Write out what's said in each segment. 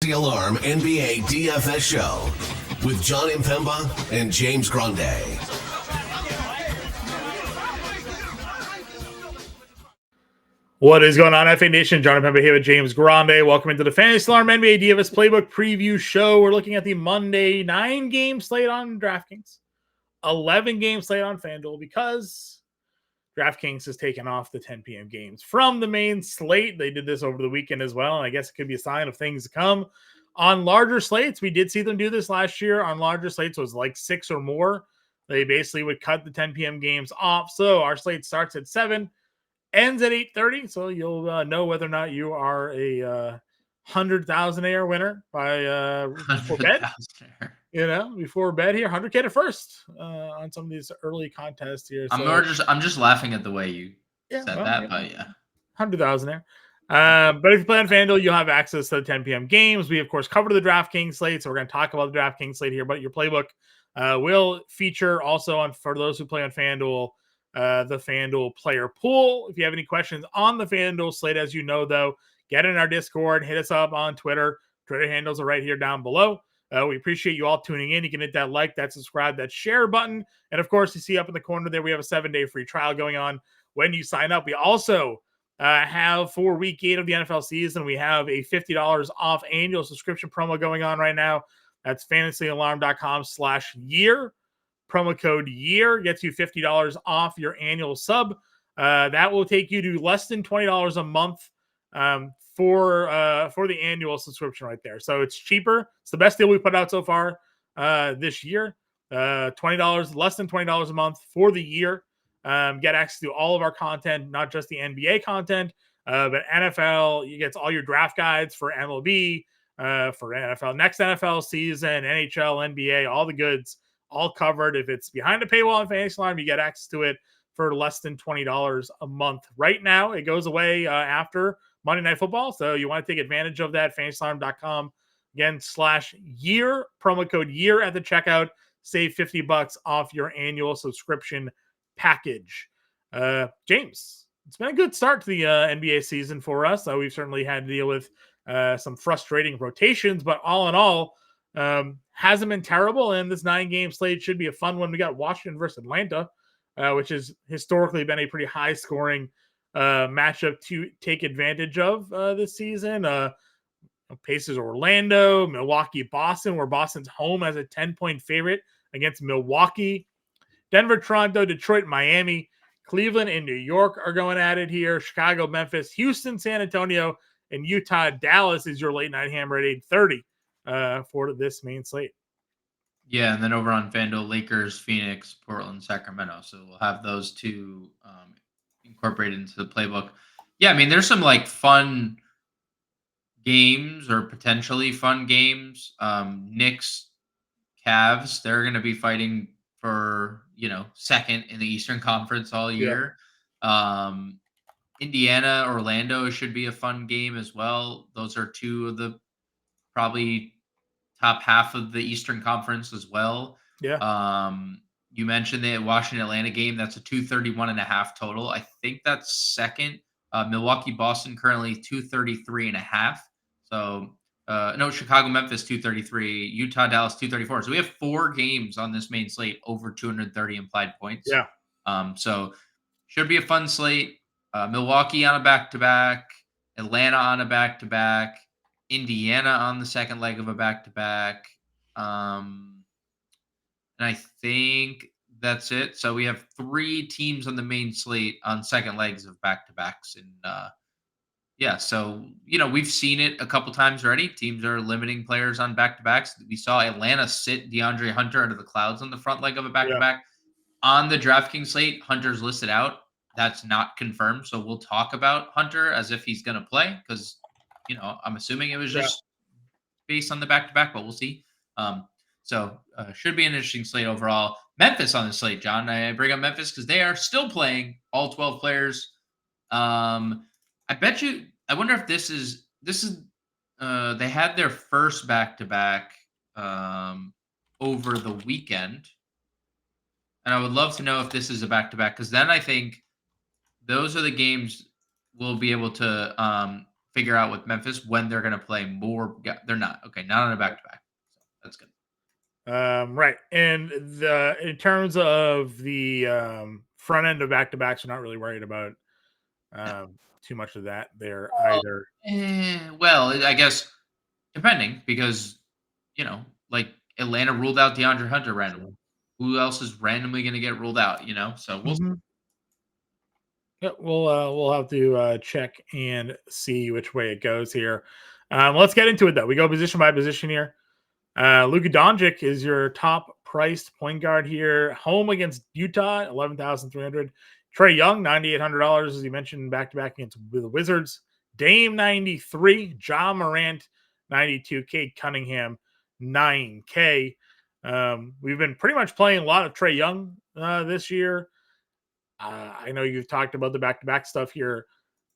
Fantasy Alarm NBA DFS show with Jon Impemba and James Grande. What is going on, FA Nation? Jon Impemba here with James Grande. Welcome into the Fantasy Alarm NBA DFS Playbook preview show. We're looking at the Monday 9-game slate on DraftKings, 11-game slate on FanDuel, because DraftKings has taken off the 10 p.m. games from the main slate. They did this over the weekend as well, and I guess it could be a sign of things to come. On larger slates, we did see them do this last year. On larger slates, it was like 6 or more. They basically would cut the 10 p.m. games off. So our slate starts at 7. Ends at 8:30, so you'll know whether or not you are a 100,000 winner by before bed. Before bed here, 100K to first on some of these early contests here. So, I'm just laughing at the way you said that, but yeah, 100,000 but if you play on FanDuel, you'll have access to the 10 p.m. games. We of course cover the DraftKings slate, so we're going to talk about the DraftKings slate here. But your playbook will feature also on for those who play on FanDuel. The FanDuel player pool. If you have any questions on the FanDuel slate, as you know, though, get in our Discord, hit us up on Twitter. Twitter handles are right here down below. We appreciate you all tuning in. You can hit that like, that subscribe, that share button. And of course, you see up in the corner there, we have a 7-day free trial going on when you sign up. We also have for week 8 of the NFL season, we have a $50 off annual subscription promo going on right now. That's fantasyalarm.com/year. Promo code YEAR gets you $50 off your annual sub. That will take you to less than $20 a month for the annual subscription right there. So it's cheaper. It's the best deal we put out so far this year. $20, less than $20 a month for the year. Get access to all of our content, not just the NBA content, but NFL. You get all your draft guides for MLB, for NFL, next NFL season, NHL, NBA, all the goods. All covered. If it's behind a paywall on Fantasy Alarm, you get access to it for less than $20 a month. Right now, it goes away after Monday Night Football, so you want to take advantage of that. fantasyalarm.com, again, /year, promo code YEAR at the checkout. Save $50 off your annual subscription package. James, it's been a good start to the NBA season for us. We've certainly had to deal with some frustrating rotations, but all in all, hasn't been terrible, and this 9-game slate should be a fun one. We got Washington versus Atlanta, which has historically been a pretty high-scoring matchup to take advantage of this season. Pacers Orlando, Milwaukee Boston, where Boston's home as a 10-point favorite against Milwaukee. Denver, Toronto, Detroit, Miami, Cleveland, and New York are going at it here. Chicago, Memphis, Houston, San Antonio, and Utah, Dallas is your late night hammer at 8:30. For this main slate. Yeah, and then over on FanDuel, Lakers, Phoenix, Portland, Sacramento. So we'll have those two incorporated into the playbook. Yeah, I mean, there's some like fun games or potentially fun games. Knicks, Cavs, they're going to be fighting for, second in the Eastern Conference all year. Yeah. Indiana, Orlando should be a fun game as well. Those are two of the probably top half of the Eastern Conference as well. Yeah. You mentioned the Washington Atlanta game. That's a 231.5 total. I think that's second. Milwaukee Boston currently 233.5. So no, Chicago Memphis 233, Utah Dallas 234. So we have 4 games on this main slate over 230 implied points. Yeah. So should be a fun slate. Milwaukee on a back-to-back, Atlanta on a back-to-back, Indiana on the second leg of a back-to-back. And I think that's it. So we have 3 teams on the main slate on second legs of back-to-backs. And so, we've seen it a couple times already. Teams are limiting players on back-to-backs. We saw Atlanta sit DeAndre Hunter under the clouds on the front leg of a back-to-back. Yeah. On the DraftKings slate, Hunter's listed out. That's not confirmed. So we'll talk about Hunter as if he's going to play because I'm assuming it was just based on the back-to-back, but we'll see. So should be an interesting slate overall. Memphis on the slate, John. I bring up Memphis because they are still playing all 12 players. I wonder if this is they had their first back-to-back over the weekend. And I would love to know if this is a back-to-back because then I think those are the games we'll be able to figure out with Memphis when they're going to play more. They're not. Okay, not on a back-to-back. So that's good. Right. And in terms of the front end of back-to-backs, we're not really worried about too much of that there either. Well, I guess depending because, like Atlanta ruled out DeAndre Hunter randomly. Who else is randomly going to get ruled out, So we'll see. Yeah, we'll have to check and see which way it goes here. Let's get into it though. We go position by position here. Luka Doncic is your top priced point guard here. Home against Utah, 11,300. Trae Young, $9,800, as you mentioned, back to back against the Wizards. Dame, 93. Ja Morant, 92. Cade Cunningham, 9K. We've been pretty much playing a lot of Trae Young this year. I know you've talked about the back-to-back stuff here.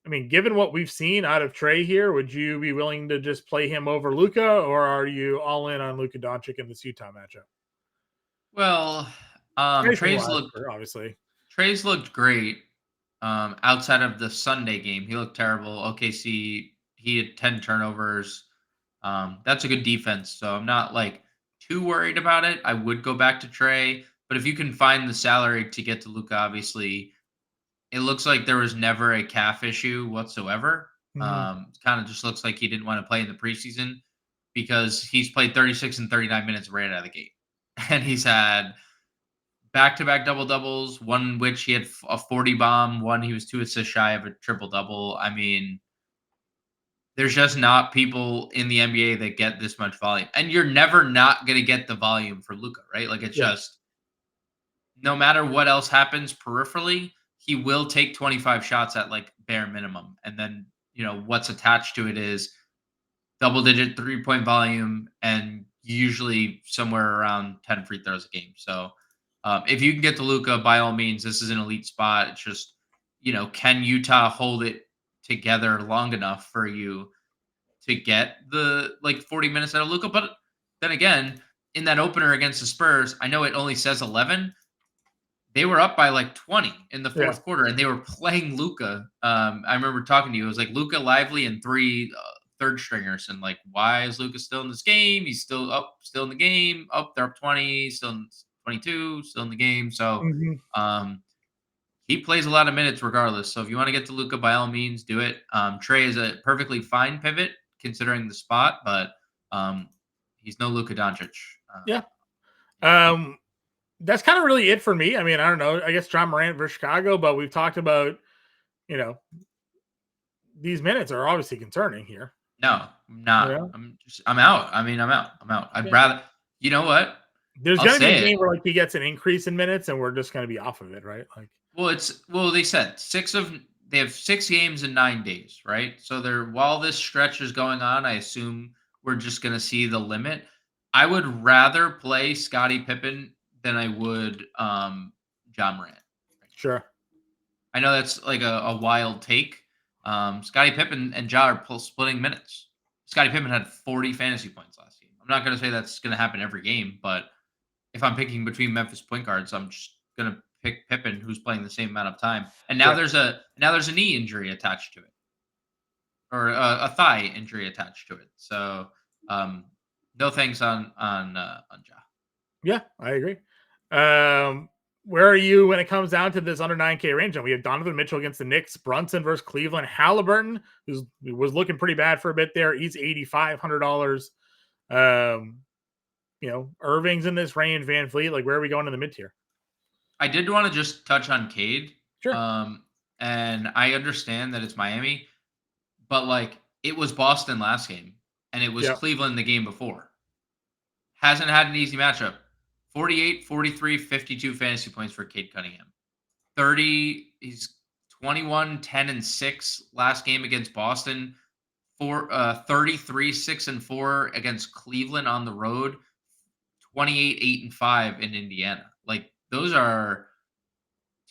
I mean, given what we've seen out of Trae here, would you be willing to just play him over Luka, or are you all in on Luka Doncic in this Utah matchup? Well, obviously. Trae's looked great. Outside of the Sunday game, he looked terrible. OKC, he had 10 turnovers. That's a good defense, so I'm not too worried about it. I would go back to Trae, but if you can find the salary to get to Luka, obviously, it looks like there was never a calf issue whatsoever. It kind of just looks like he didn't want to play in the preseason because he's played 36 and 39 minutes right out of the gate, and he's had back-to-back double-doubles, one in which he had a 40 bomb, one he was 2 assists shy of a triple-double. I mean, there's just not people in the NBA that get this much volume. And you're never not going to get the volume for Luka, right? It's just no matter what else happens peripherally, he will take 25 shots at bare minimum. And then, what's attached to it is double-digit three-point volume and usually somewhere around 10 free throws a game. So, if you can get to Luka, by all means, this is an elite spot. It's just, can Utah hold it together long enough for you to get the 40 minutes out of Luka? But then again, in that opener against the Spurs, I know it only says 11. They were up by 20 in the fourth quarter, and they were playing Luka. I remember talking to you. It was Luka, Lively, and 3 third stringers, and why is Luka still in this game? He's still in the game. They're up 20, still in 22, still in the game. So he plays a lot of minutes regardless. So if you want to get to Luka, by all means, do it. Trae is a perfectly fine pivot considering the spot, but he's no Luka Doncic. That's kind of really it for me. I mean, I don't know. I guess Ja Morant versus Chicago, but we've talked about, these minutes are obviously concerning here. No, I'm not. Yeah. I'm out. I mean, I'm out. I'd rather, you know what? There's going to be a game where he gets an increase in minutes and we're just going to be off of it, right? They said they have 6 games in 9 days, right? So while this stretch is going on, I assume we're just going to see the limit. I would rather play Scottie Pippen than I would Ja Morant. Sure. I know that's a wild take. Scottie Pippen and Ja are splitting minutes. Scottie Pippen had 40 fantasy points last game. I'm not going to say that's going to happen every game, but if I'm picking between Memphis point guards, I'm just going to pick Pippen, who's playing the same amount of time. And now there's a knee injury attached to it, or a thigh injury attached to it. So no thanks on Ja. Yeah, I agree. Where are you when it comes down to this under 9K range? And we have Donovan Mitchell against the Knicks, Brunson versus Cleveland, Halliburton, who was looking pretty bad for a bit there. He's $8,500. Irving's in this range, Van Fleet. Where are we going in the mid tier? I did want to just touch on Cade. Sure. And I understand that it's Miami, but it was Boston last game, and it was Cleveland the game before. Hasn't had an easy matchup. 48, 43, 52 fantasy points for Cade Cunningham. He's 21, 10, and 6 last game against Boston. 33, 6, and 4 against Cleveland on the road. 28, 8, and 5 in Indiana. Those are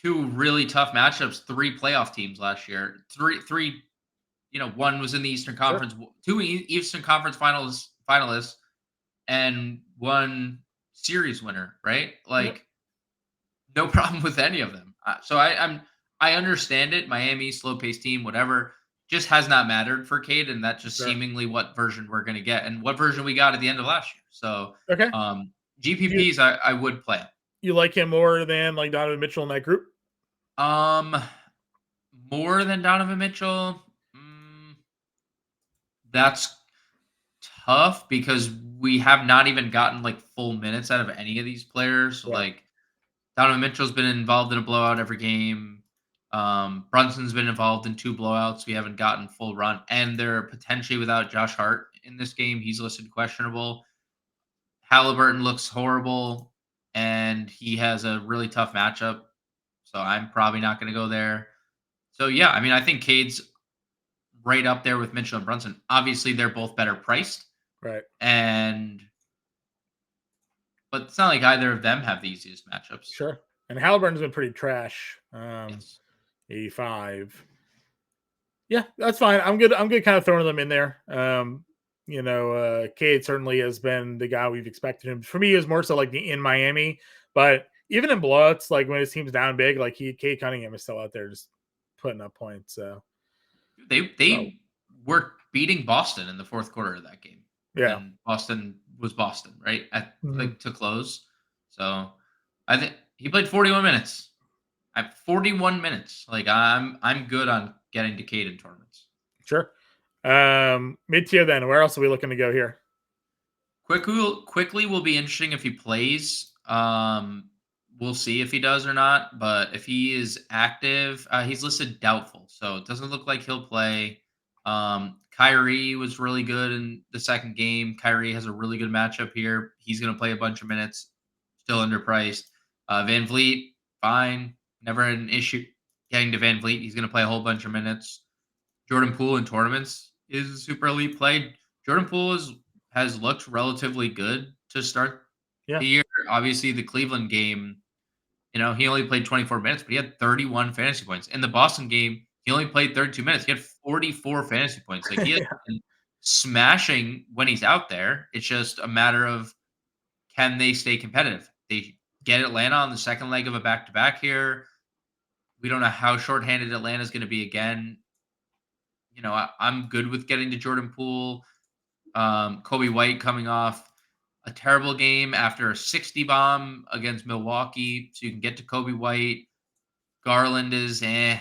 2 really tough matchups. 3 playoff teams last year. Three. One was in the Eastern Conference. Sure. 2 Eastern Conference finalists, and 1 series winner, right? No problem with any of them. So I understand it. Miami, slow-paced team, whatever. just has not mattered for Cade, and that's just Sure. seemingly what version we're going to get and what version we got at the end of last year. So Okay. GPPs, I would play. You like him more than like Donovan Mitchell in that group? More than Donovan Mitchell. That's tough because we have not even gotten like full minutes out of any of these players. Yeah. Like Donovan Mitchell's been involved in a blowout every game. Brunson's been involved in 2 blowouts. We haven't gotten full run, and they're potentially without Josh Hart in this game. He's listed questionable. Halliburton looks horrible, and he has a really tough matchup. So I'm probably not going to go there. So yeah, I mean, I think Cade's right up there with Mitchell and Brunson. Obviously, they're both better priced, Right. but it's not like either of them have the easiest matchups. Sure. And Halliburton's been pretty trash. Yes. 85. Yeah, that's fine. I'm good kind of throwing them in there. Cade certainly has been the guy we've expected him. For me, is more so like in Miami, but even in blowouts, like when his team's down big, like Cade Cunningham is still out there just putting up points. So they were beating Boston in the fourth quarter of that game. Yeah. And Boston was Boston, right? Mhm. Like to close. So I think he played 41 minutes. At 41 minutes. Like I'm good on getting to Cade in tournaments. Sure. Mid-tier then. Where else are we looking to go here? Quickly will be interesting if he plays. We'll see if he does or not. But if he is active, he's listed doubtful, so it doesn't look like he'll play. Kyrie was really good in the second game. Kyrie has a really good matchup here. He's going to play a bunch of minutes. Still underpriced. Van Vliet, fine. Never an issue getting to Van Vliet. He's going to play a whole bunch of minutes. Jordan Poole in tournaments is a super elite play. Jordan Poole has looked relatively good to start the year. Obviously, the Cleveland game, he only played 24 minutes, but he had 31 fantasy points. In the Boston game, he only played 32 minutes. He had 44 fantasy points. Like he has been smashing when he's out there. It's just a matter of can they stay competitive? They get Atlanta on the second leg of a back-to-back here. We don't know how shorthanded Atlanta is going to be again. I'm good with getting to Jordan Poole. Kobe White coming off a terrible game after a 60 bomb against Milwaukee, so you can get to Kobe White. Garland is rather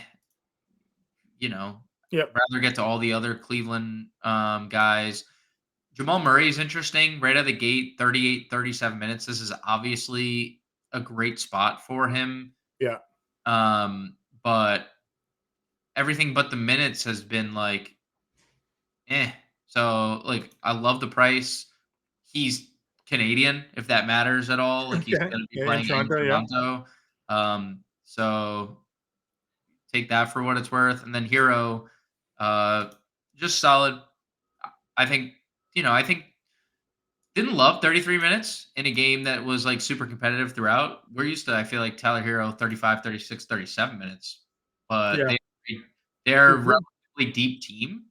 get to all the other Cleveland guys. Jamal Murray is interesting right out of the gate, 38, 37 minutes. This is obviously a great spot for him. Yeah. But everything but the minutes has been like, So, like, I love the price. He's Canadian, if that matters at all. Like, he's going to be playing in Toronto. So take that for what it's worth. And then Hero, just solid. I think didn't love 33 minutes in a game that was like super competitive throughout. We're used to, I feel like Tyler Hero 35, 36, 37 minutes, but they're a relatively deep team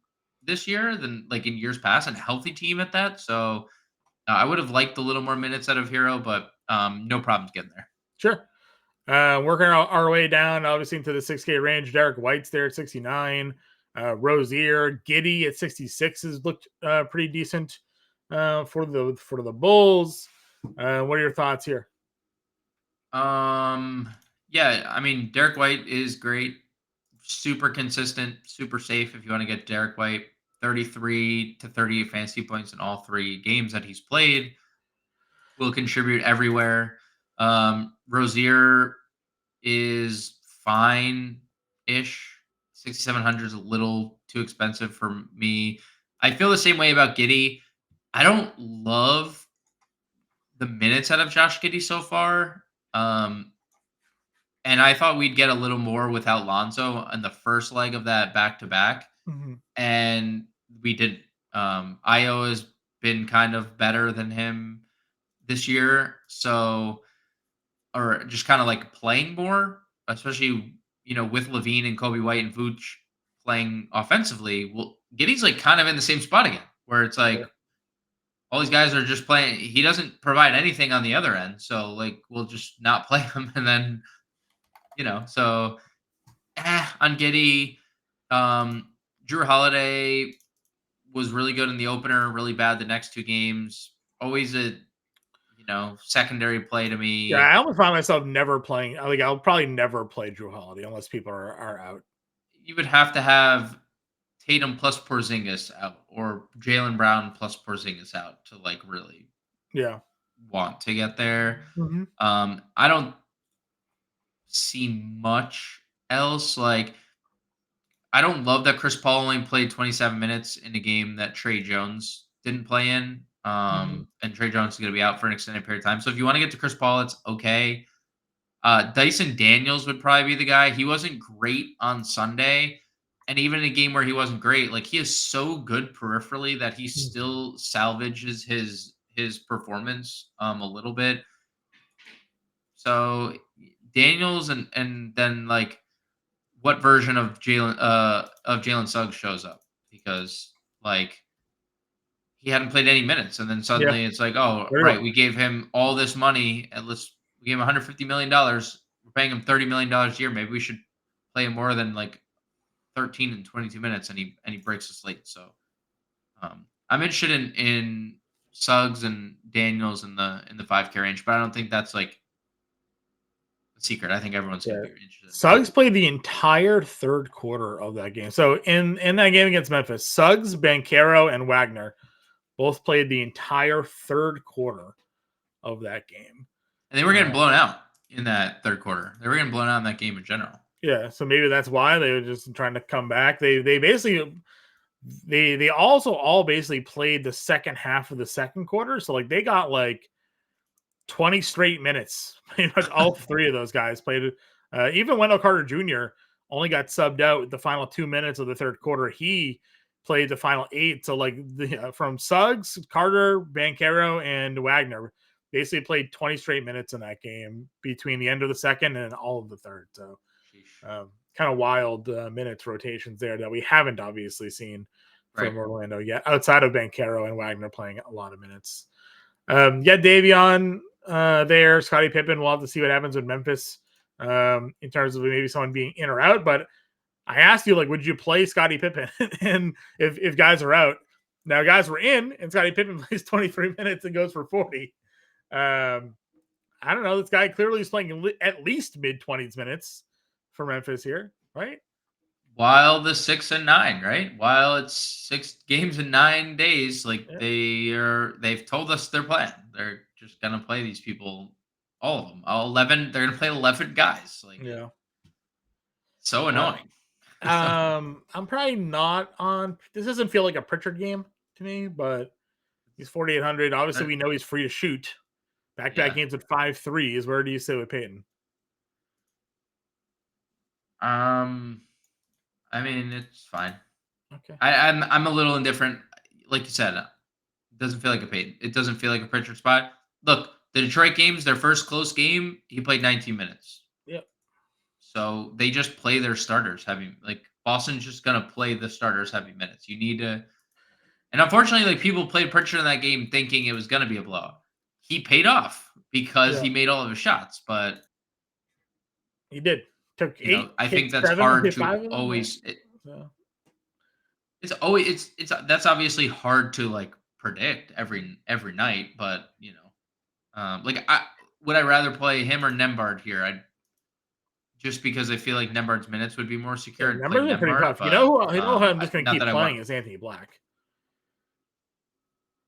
this year than like in years past, and a healthy team at that. So I would have liked a little more minutes out of Hero, but no problems getting there. Sure. Working our way down, obviously, into the 6K range. Derek White's there at 69. Rozier, Giddey at 66 has looked pretty decent for the Bulls. What are your thoughts here? Yeah, I mean, Derek White is great. Super consistent, super safe if you want to get Derek White. 33 to 38 fantasy points in all 3 games that he's played. Will contribute everywhere. Rozier is fine-ish. 6,700 is a little too expensive for me. I feel the same way about Giddey. I don't love the minutes out of Josh Giddey so far. And I thought we'd get a little more without Lonzo in the first leg of that back-to-back. Mm-hmm. And we didn't. Io has been kind of better than him this year. So, or just kind of like playing more, especially, with Levine and Kobe White and Vooch playing offensively. Well, Giddey's like kind of in the same spot again, where it's like all these guys are just playing. He doesn't provide anything on the other end. So like, we'll just not play him. And then, so on Giddey, Drew Holiday was really good in the opener, really bad the next 2 games. Always a secondary play to Yeah, me. I almost find myself never playing. Like, I'll probably never play Drew Holiday unless people are out. You would have to have Tatum plus Porzingis out or Jaylen Brown plus Porzingis out to like really Yeah. want to get there. Mhm. I don't see much else. Like, I don't love that Chris Paul only played 27 minutes in a game that Trae Jones didn't play in. Mhm. And Trae Jones is going to be out for an extended period of time. So if you want to get to Chris Paul, it's okay. Dyson Daniels would probably be the guy. He wasn't great on Sunday. And even in a game where he wasn't great, like he is so good peripherally that he Mhm. still salvages his performance a little bit. So Daniels and then like what version of Jalen Suggs shows up because like he hadn't played any minutes and then Yeah. suddenly it's like, oh Very right, well. we gave him all this money and we gave him $150 million. We're paying him $30 million a year. Maybe we should play him more than like 13 and 22 minutes and he breaks the slate. So I'm interested in Suggs and Daniels in the 5K range, but I don't think that's like a secret. I think everyone's gonna Yeah. be interested in that. Suggs played the entire third quarter of that game. So in that game against Memphis, Suggs, Banchero, and Wagner both played the entire third quarter of that game. And they were getting blown out in that third quarter. They were getting blown out in that game in general. Yeah, so maybe that's why they were just trying to come back. They basically they also all basically played the second half of the second quarter. So like they got like 20 straight minutes. Pretty much all three of those guys played. Even Wendell Carter Jr. only got subbed out the final 2 minutes of the third quarter. He played the final 8. So like from Suggs, Carter, Banchero, and Wagner basically played 20 straight minutes in that game between the end of the second and all of the third. So Sheesh. kind of wild minutes rotations there that we haven't obviously seen Right. from Orlando yet, outside of Banchero and Wagner playing a lot of minutes. Yeah, Davion there, Scottie Pippen. We'll have to see what happens with Memphis in terms of maybe someone being in or out. But I asked you, like, would you play Scottie Pippen? And if guys are out, now guys were in, and Scottie Pippen plays 23 minutes and goes for 40. I don't know. This guy clearly is playing at least mid 20s minutes for Memphis here, right? While the 6 and 9, right? While it's 6 games in 9 days, like Yeah. they've told us their plan. They're just gonna play these people, all of them, all 11. They're gonna play 11 guys. Like Yeah. so annoying. I'm probably not on. This doesn't feel like a Pritchard game to me, but he's 4,800. Obviously, we know he's free to shoot. Back-to-back Yeah. games with 5 threes. Where do you sit with Peyton? Um, I mean, it's fine. Okay. I'm a little indifferent. Like you said, it doesn't feel like a paid. It doesn't feel like a Pritchard spot. Look, the Detroit games, their first close game, he played 19 minutes. Yep. So they just play their starters heavy. Like Boston's just gonna play the starters heavy minutes. You need to, and unfortunately, like people played Pritchard in that game thinking it was gonna be a blowout. He paid off because Yeah. he made all of his shots, but He did. Took 8, I hit think that's 7, hard hit to 5 of them. always. So, It's always it's that's obviously hard to like predict every night, but like would I rather play him or Nembhard here? I just because I feel like Nembhard's minutes would be more yeah, secure. I'd play numbers are pretty Nembhard, tough. but You know who I'm just going to not keep that I want. playing is Anthony Black.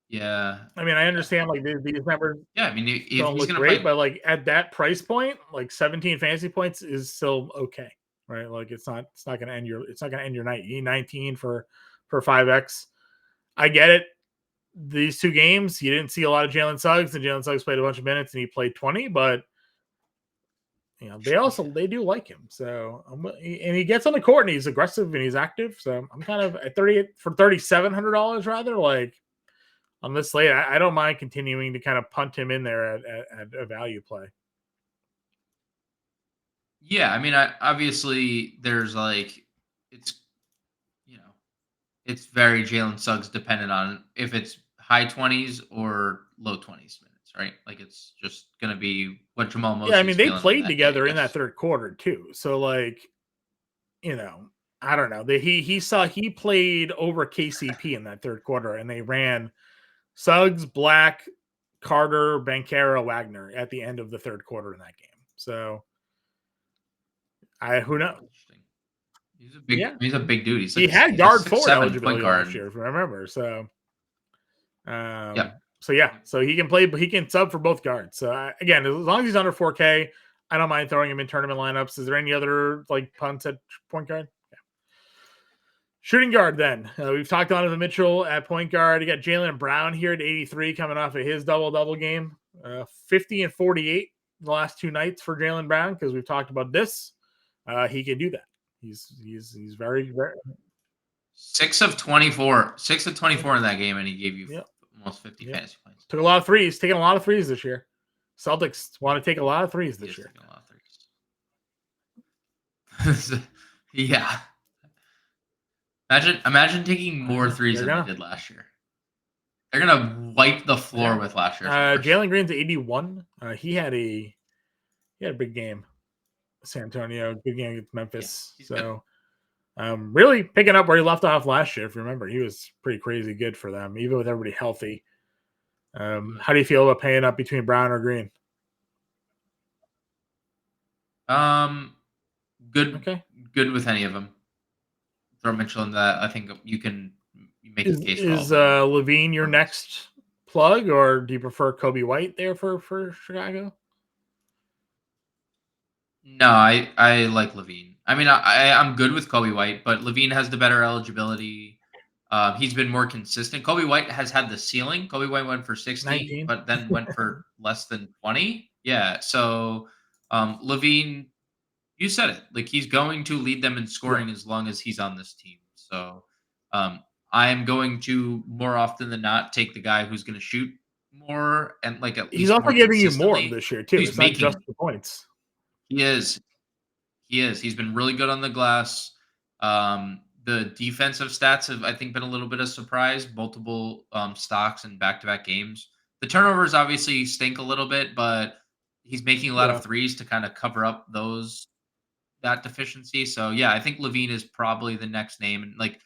Yeah, I mean, I understand like these numbers yeah. I mean, if don't he's look gonna great, play, but like at that price point, like 17 fantasy points is still okay, right? Like it's not going to end your night. You need 19 for 5x. I get it. These 2 games, you didn't see a lot of Jalen Suggs, and Jalen Suggs played a bunch of minutes and he played 20, but they do like him. So and he gets on the court and he's aggressive and he's active. So I'm kind of at 38 for $3,700 rather, like on this slate. I don't mind continuing to kind of punt him in there at a value play. yeah. I mean, obviously there's like it's you know it's very Jalen Suggs dependent on if it's high 20s or low 20s minutes, right? Like it's just gonna be what Jamal Yeah, I Mosey's mean they feeling on played that day. together in that If third quarter too. So like, you know, I don't know. He played over KCP in that third quarter, and they ran Suggs, Black, Carter, Banchero, Wagner at the end of the third quarter in that game. So who knows? Interesting. Yeah. He's a big dude. He had guard forward 6'7" point eligibility last guard. year, if you remember. So, Yep. so yeah, so he can play, but he can sub for both guards. So again, as long as he's under 4K, I don't mind throwing him in tournament lineups. Is there any other like punts at point guard? Yeah. Shooting guard, then we've talked on Donovan Mitchell at point guard. You got Jaylen Brown here at 83, coming off of his double game, 50 and 48 the last two nights for Jaylen Brown, because we've talked about this. He can do that. He's very, very 6 of 24 in that game, and he gave you almost 50 fantasy points. Took a lot of threes, taking a lot of threes this year. Celtics want to take a lot of threes this year. A lot of threes. Yeah. Imagine taking more threes than they did last year. They're gonna wipe the floor with last year. Jalen Green's 81. He had a big game. San Antonio, big game against Memphis. Yeah, so really picking up where he left off last year. If you remember, he was pretty crazy good for them, even with everybody healthy. How do you feel about paying up between Brown or Green? Good. Okay. Good with any of them. Throw Mitchell in that. I think you make a case. Is Levine your next plug, or do you prefer Kobe White there for Chicago? No, I like Levine. I mean, I'm good with Kobe White, but Levine has the better eligibility. He's been more consistent. Kobe White has had the ceiling. Kobe White went for 60, 19. but then went for less than 20. Yeah. So Levine, you said it. Like, he's going to lead them in scoring as long as he's on this team. So I am going to, more often than not, take the guy who's going to shoot more, and like at least he's also giving you more consistently. this year too. He's it's making not just the points. He is. He's been really good on the glass. The defensive stats have, I think, been a little bit of surprise. Multiple stocks in back-to-back games. The turnovers obviously stink a little bit, but he's making a lot of threes to kind of cover up that deficiency. So yeah, I think Levine is probably the next name. And like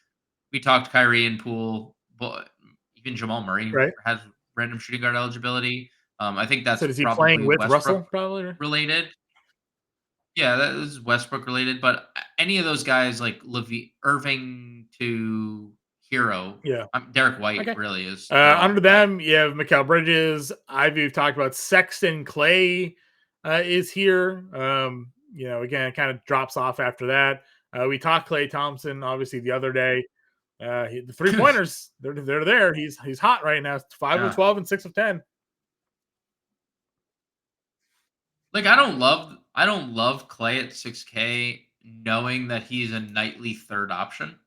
we talked, Kyrie and Poole, but even Jamal Murray has random shooting guard eligibility. I think that's is he probably playing with Westbrook Russell probably related. Yeah, that is Westbrook related, but any of those guys like Irving to Hero, Derek White really is. Under them, you have Mikal Bridges. We've talked about Sexton. Clay is here. Again, it kind of drops off after that. We talked Klay Thompson obviously the other day. The 3-pointers, they're there. He's hot right now. 5 of 12 and 6 of 10. Like, I don't love Clay at 6K, knowing that he's a nightly third option.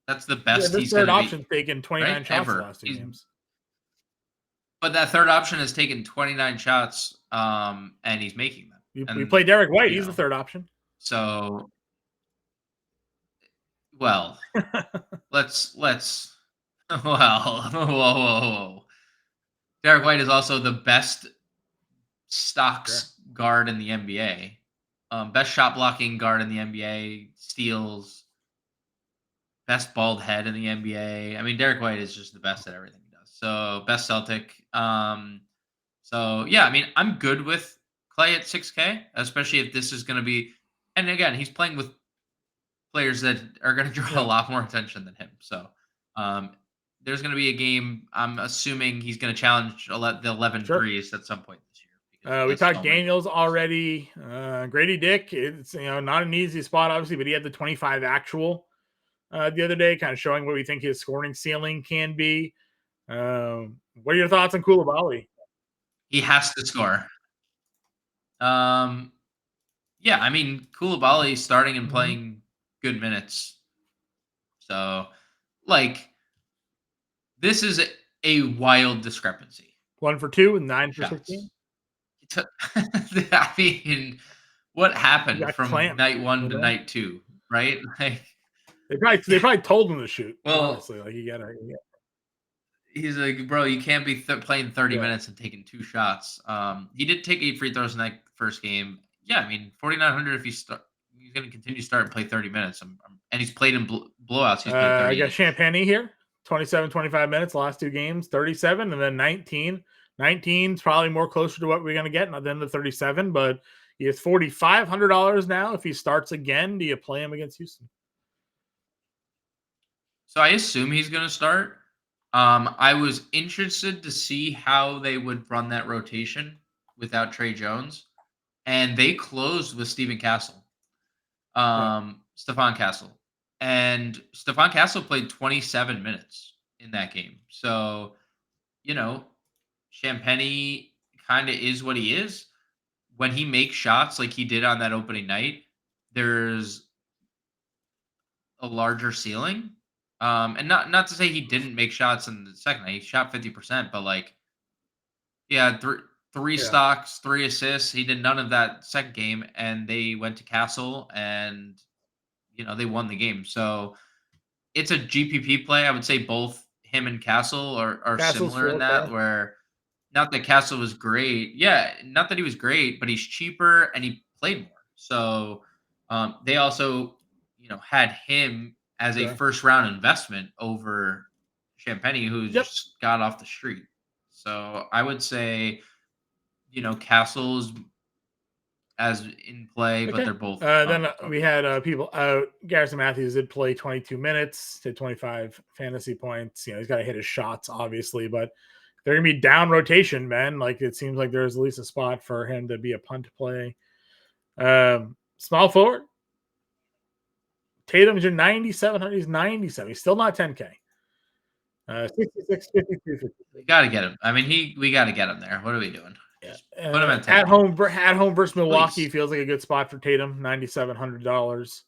That's the best he's going to be. Third option taken 29 shots the last 2 games. But that third option has taken 29 shots, and he's making them. You play Derek White. He's the third option. So, well, let's. Whoa. Derek White is also the best stocks guard in the NBA. Best shot blocking guard in the NBA, steals, best bald head in the NBA. I mean, Derek White is just the best at everything he does. So best Celtic. So yeah, I mean, I'm good with Clay at 6K, especially if this is going to be, and again, he's playing with players that are going to draw a lot more attention than him. So there's going to be a game. I'm assuming he's going to challenge the 11 threes at some point this year. We talked Daniels already. Grady Dick, it's not an easy spot, obviously, but he had the 25 actual the other day, kind of showing what we think his scoring ceiling can be. What are your thoughts on Koulibaly? He has to score. Yeah, I mean, Koulibaly starting and playing good minutes. So, like, this is a wild discrepancy. 1 for 2 and 9 for 16. I mean, what happened from night 1 to night 2, right? Like, they probably told him to shoot. Well, honestly, like he's like, bro, you can't be playing 30 minutes and taking 2 shots. He did take 8 free throws in that first game. Yeah, I mean, 4,900 if you he's going to continue to start and play 30 minutes. And he's played in blowouts. He's played I 30. got Champagne here, 27, 25 minutes, last 2 games, 37, and then 19. 19 is probably more closer to what we're going to get than the 37, but he has $4,500 now. If he starts again, do you play him against Houston? So I assume he's going to start. I was interested to see how they would run that rotation without Trae Jones, and they closed with Stephon Castle. And Stephon Castle played 27 minutes in that game. So, Champagne kind of is what he is. When he makes shots like he did on that opening night, there's a larger ceiling. And not to say he didn't make shots in the second night. He shot 50%, but three stocks, 3 assists. He did none of that second game, and they went to Castle, and they won the game. So it's a GPP play. I would say both him and Castle are similar in that, where not that Castle was great. Yeah, not that he was great, but he's cheaper and he played more. So they also, had him as a first round investment over Champagne, who just got off the street. So I would say, Castle's as in play, but they're both. Then we had people out. Garrison Matthews did play 22 minutes, did 25 fantasy points. He's got to hit his shots, obviously, but they're going to be down rotation, man. Like, it seems like there's at least a spot for him to be a punt play. Small forward. Tatum's your 9,700. He's 97. He's still not 10K. 66, 53, 50. We got to get him. I mean, we got to get him there. What are we doing? Yeah. Put him at home versus Milwaukee. Please. Feels like a good spot for Tatum. $9,700.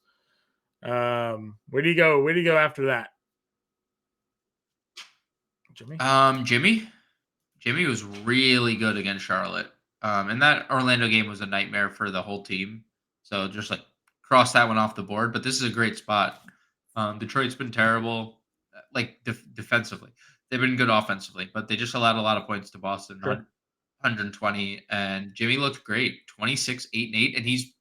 Where do you go? Where do you go after that? Jimmy? Jimmy was really good against Charlotte. And that Orlando game was a nightmare for the whole team. So just cross that one off the board. But this is a great spot. Detroit's been terrible, defensively. They've been good offensively, but they just allowed a lot of points to Boston. Sure. 120, and Jimmy looked great. 26, 8, and 8, and he's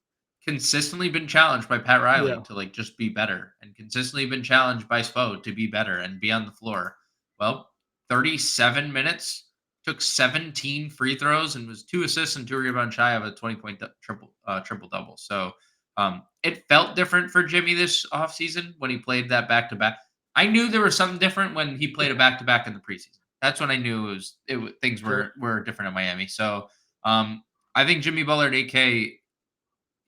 consistently been challenged by Pat Riley to just be better, and consistently been challenged by Spo to be better and be on the floor. Well, 37 minutes, took 17 free throws, and was 2 assists and 2 rebounds shy of a 20-point triple-double. So it felt different for Jimmy this offseason when he played that back-to-back. I knew there was something different when he played a back-to-back in the preseason. That's when I knew things were different in Miami. So I think Jimmy Butler at 8K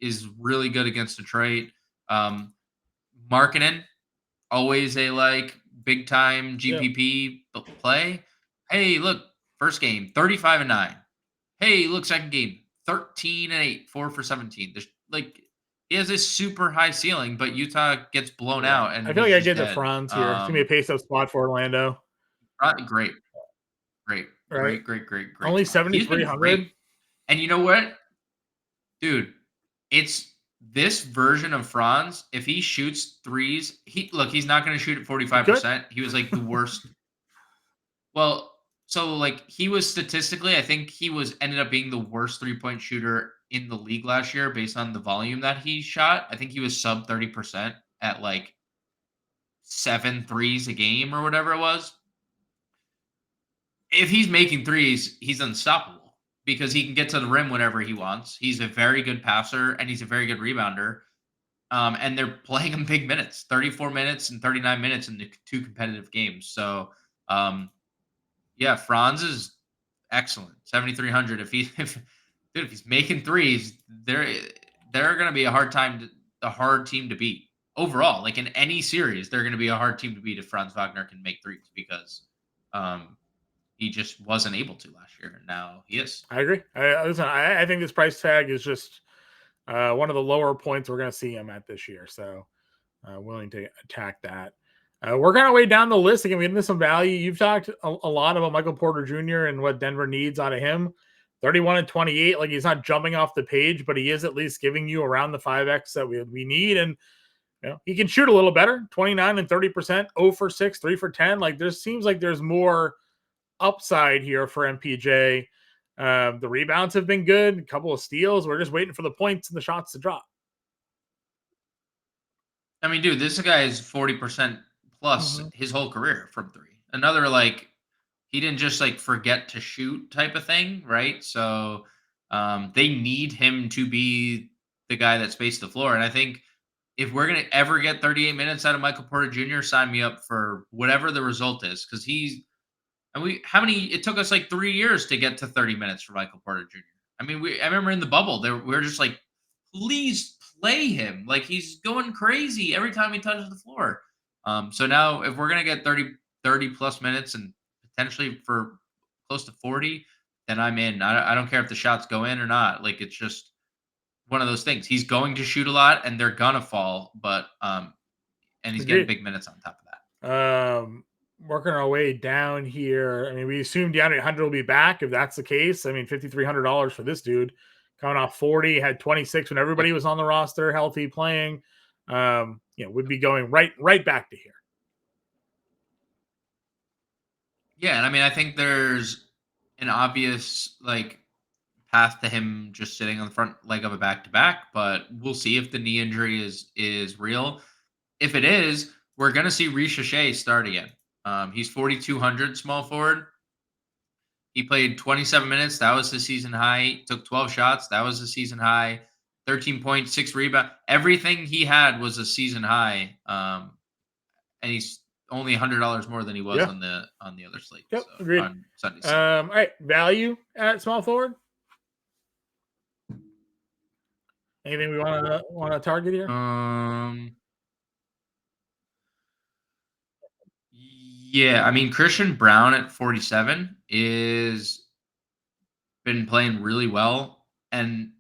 is really good against Detroit. Markkanen, always a big time GPP play. Hey, look, first game, 35-9. Hey, look, second game, 13-8, 4 for 17. There's he has this super high ceiling, but Utah gets blown out. And I feel like I get the Franz here. It's gonna be a pace-up spot for Orlando. Great. Only 7,300. And you know what, dude? It's this version of Franz. If he shoots threes, he's not going to shoot at 45%. He was the worst. Well, so he was statistically, I think he ended up being the worst 3-point shooter in the league last year based on the volume that he shot. I think he was sub 30% at 7 threes a game or whatever it was. If he's making threes, he's unstoppable because he can get to the rim whenever he wants. He's a very good passer and he's a very good rebounder. And they're playing him big minutes, 34 minutes and 39 minutes in the 2 competitive games. So, Franz is excellent. 7,300. If he's making threes, they're going to be a hard team to beat overall. In any series, they're going to be a hard team to beat if Franz Wagner can make threes because he just wasn't able to last year. And now he is. I agree. I think this price tag is just one of the lower points we're going to see him at this year. So willing to attack that. We're kind of way down the list. Again, we get into some value. You've talked a lot about Michael Porter Jr. and what Denver needs out of him. 31 and 28. He's not jumping off the page, but he is at least giving you around the 5X that we need. And he can shoot a little better. 29 and 30%, 0 for 6, 3 for 10. There seems like there's more upside here for MPJ. The rebounds have been good. A couple of steals. We're just waiting for the points and the shots to drop. I mean, dude, this guy is 40% plus his whole career from three. Another like he didn't just like forget to shoot type of thing, right? So they need him to be the guy that spaced the floor. And I think if we're gonna ever get 38 minutes out of Michael Porter Jr., sign me up for whatever the result is. Cause he's and we how many it took us like 3 years to get to 30 minutes for Michael Porter Jr. I mean, I remember in the bubble there we were just like, please play him. Like he's going crazy every time he touches the floor. So now if we're gonna get 30 plus minutes and potentially for close to 40, then I'm in. I don't care if the shots go in or not. Like it's just one of those things. He's going to shoot a lot and they're gonna fall, but and he's getting Agreed. big minutes on top of that. Working our way down here. I mean, we assume DeAndre Hunter will be back. If that's the case, I mean, $5,300 for this dude coming off 40, had 26 when everybody was on the roster, healthy, playing. Would be going right back to here. Yeah, and I mean, I think there's an obvious like path to him just sitting on the front leg of a back to back, but we'll see if the knee injury is real. If it is, we're gonna see Risha Shea start again. He's 4,200 small forward. He played 27 minutes. That was the season high. Took 12 shots. That was the season high. 13 points, 6 rebounds. Everything he had was a season high. And he's only $100 more than he was on the other slate. Yep, agreed. On Sunday. All right, value at small forward. Anything we want to target here? Yeah, I mean Christian Brown at 47 is been playing really well, and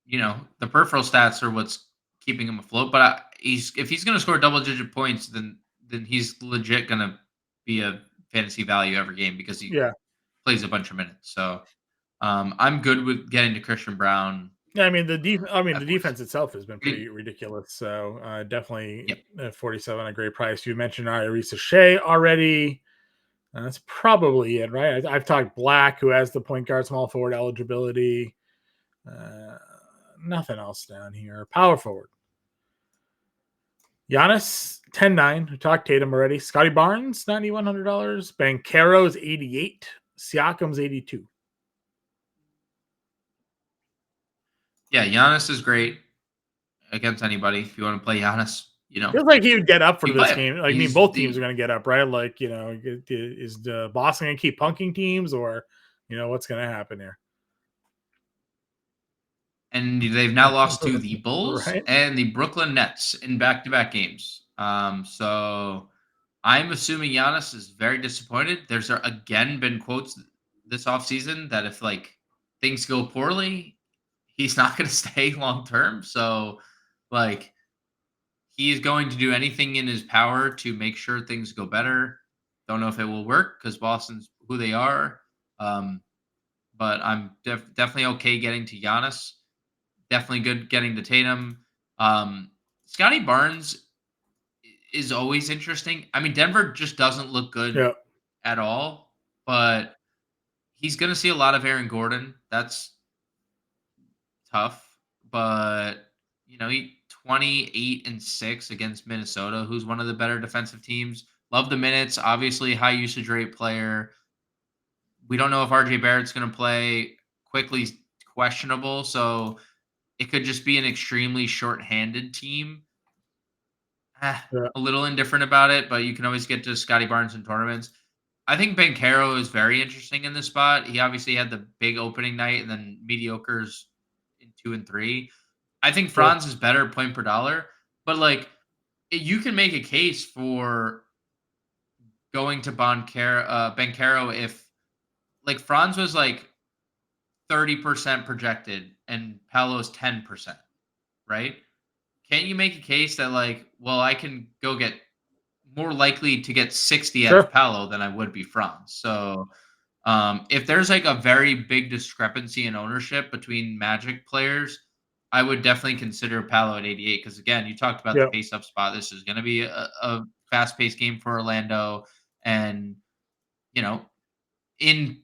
the peripheral stats are what's keeping him afloat. But if he's going to score double-digit points, then he's legit going to be a fantasy value every game because he plays a bunch of minutes. So I'm good with getting to Christian Brown. Yeah, I mean the defense itself has been pretty ridiculous. So definitely 47 a great price. You mentioned Risha Shea already. That's probably it, right? I've talked Black, who has the point guard small forward eligibility. Nothing else down here. Power forward. Giannis, 10-9. We talked Tatum already. Scotty Barnes, $9,100. Banchero's 88. Siakam's 82. Yeah, Giannis is great against anybody. If you want to play Giannis, feels like he would get up for this game. Like, both teams are going to get up, right? Like, is the Boston going to keep punking teams, or what's going to happen here? And they've now lost to the Bulls and the Brooklyn Nets in back-to-back games. So I'm assuming Giannis is very disappointed. There's again been quotes this offseason that if things go poorly, he's not going to stay long term. So he is going to do anything in his power to make sure things go better. Don't know if it will work because Boston's who they are. But I'm definitely okay getting to Giannis. Definitely good getting to Tatum. Scotty Barnes is always interesting. I mean, Denver just doesn't look good at all, but he's going to see a lot of Aaron Gordon. That's tough, but he 28-6 against Minnesota, who's one of the better defensive teams. Love the minutes. Obviously, high usage rate player. We don't know if RJ Barrett's going to play. Quickly questionable, so it could just be an extremely short-handed team. A little indifferent about it, but you can always get to Scotty Barnes in tournaments. I think Banchero is very interesting in this spot. He obviously had the big opening night and then mediocres in 2 and 3. I think Franz is better point per dollar, but you can make a case for going to Banchero if Franz was 30% projected and Paolo's 10%, right? Can't you make a case that I can go get more likely to get 60 out of Paolo than I would be Franz? So if there's a very big discrepancy in ownership between Magic players, I would definitely consider Paolo at 88 because again, you talked about the pace up spot. This is going to be a fast-paced game for Orlando, and in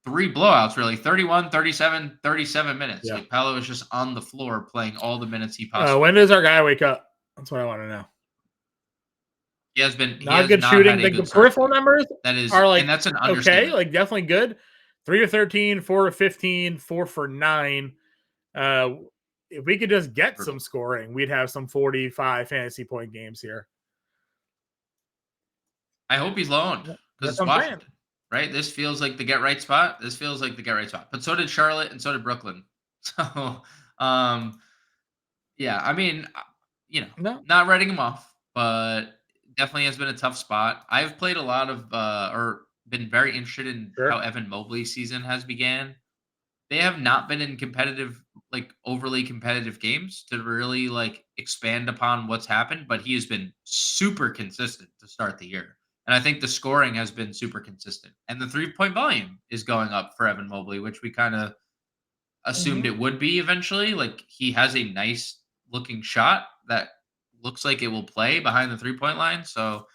3 blowouts, really 31, 37, 37 minutes. Paolo is just on the floor playing all the minutes he possibly. When does our guy wake up? That's what I want to know. He has been not he good has not shooting. had a The good peripheral start. numbers That is, are like and that's an okay, understatement. like definitely good. 3 of 13, 4 of 15, 4 for 9. If we could just get some scoring, we'd have some 45 fantasy point games here. I hope he's loaned because That's it's what I'm saying. Washington, right? This feels like the get right spot. This feels like the get right spot. But so did Charlotte and so did Brooklyn. So, yeah, I mean, No. not writing him off, but definitely has been a tough spot. I've played a lot of, or been very interested in Sure. how Evan Mobley's season has began. They have not been in competitive, like overly competitive games to really like expand upon what's happened, but he has been super consistent to start the year. And I think the scoring has been super consistent. And the 3-point volume is going up for Evan Mobley, which we kind of assumed Mhm. it would be eventually. Like he has a nice looking shot that looks like it will play behind the 3-point line. So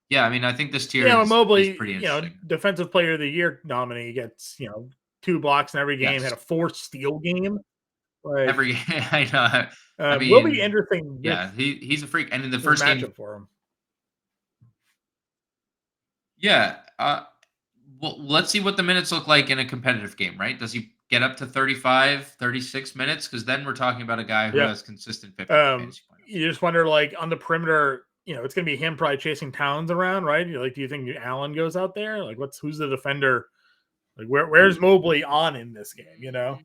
yeah, I mean, I think this tier Yeah, when is Mobley, pretty interesting. defensive player of the year nominee gets, 2 blocks in every game, Yes. had a 4 steal game. Like, Every I know. I will be mean, interesting with yeah, he's a freak. And in the this first game, matchup for him. yeah. Well, let's see what the minutes look like in a competitive game, right? Does he get up to 35, 36 minutes? Because then we're talking about a guy who Yeah. has consistent 50 fantasy points. You just wonder, like, on the perimeter, it's gonna be him probably chasing Towns around, right? You're like, do you think Allen goes out there? Like, who's the defender? Like, where's Mobley on in this game? Yeah, I Jared know,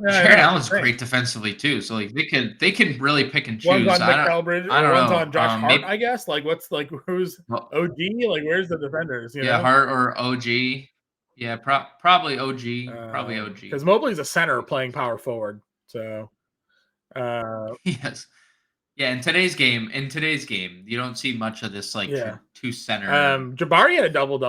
it's Allen's insane. great defensively too, so like they can really pick and One's choose. on Mikal Bridges, I don't one's know. on Josh Hart, Maybe I guess. Like, who's well, OG? Like, where's the defenders? yeah, Hart or OG. Yeah, probably OG. Probably OG. Because Mobley's a center playing power forward. So, Yes. Yeah, in today's game, you don't see much of this like yeah. two center. Jabari had a double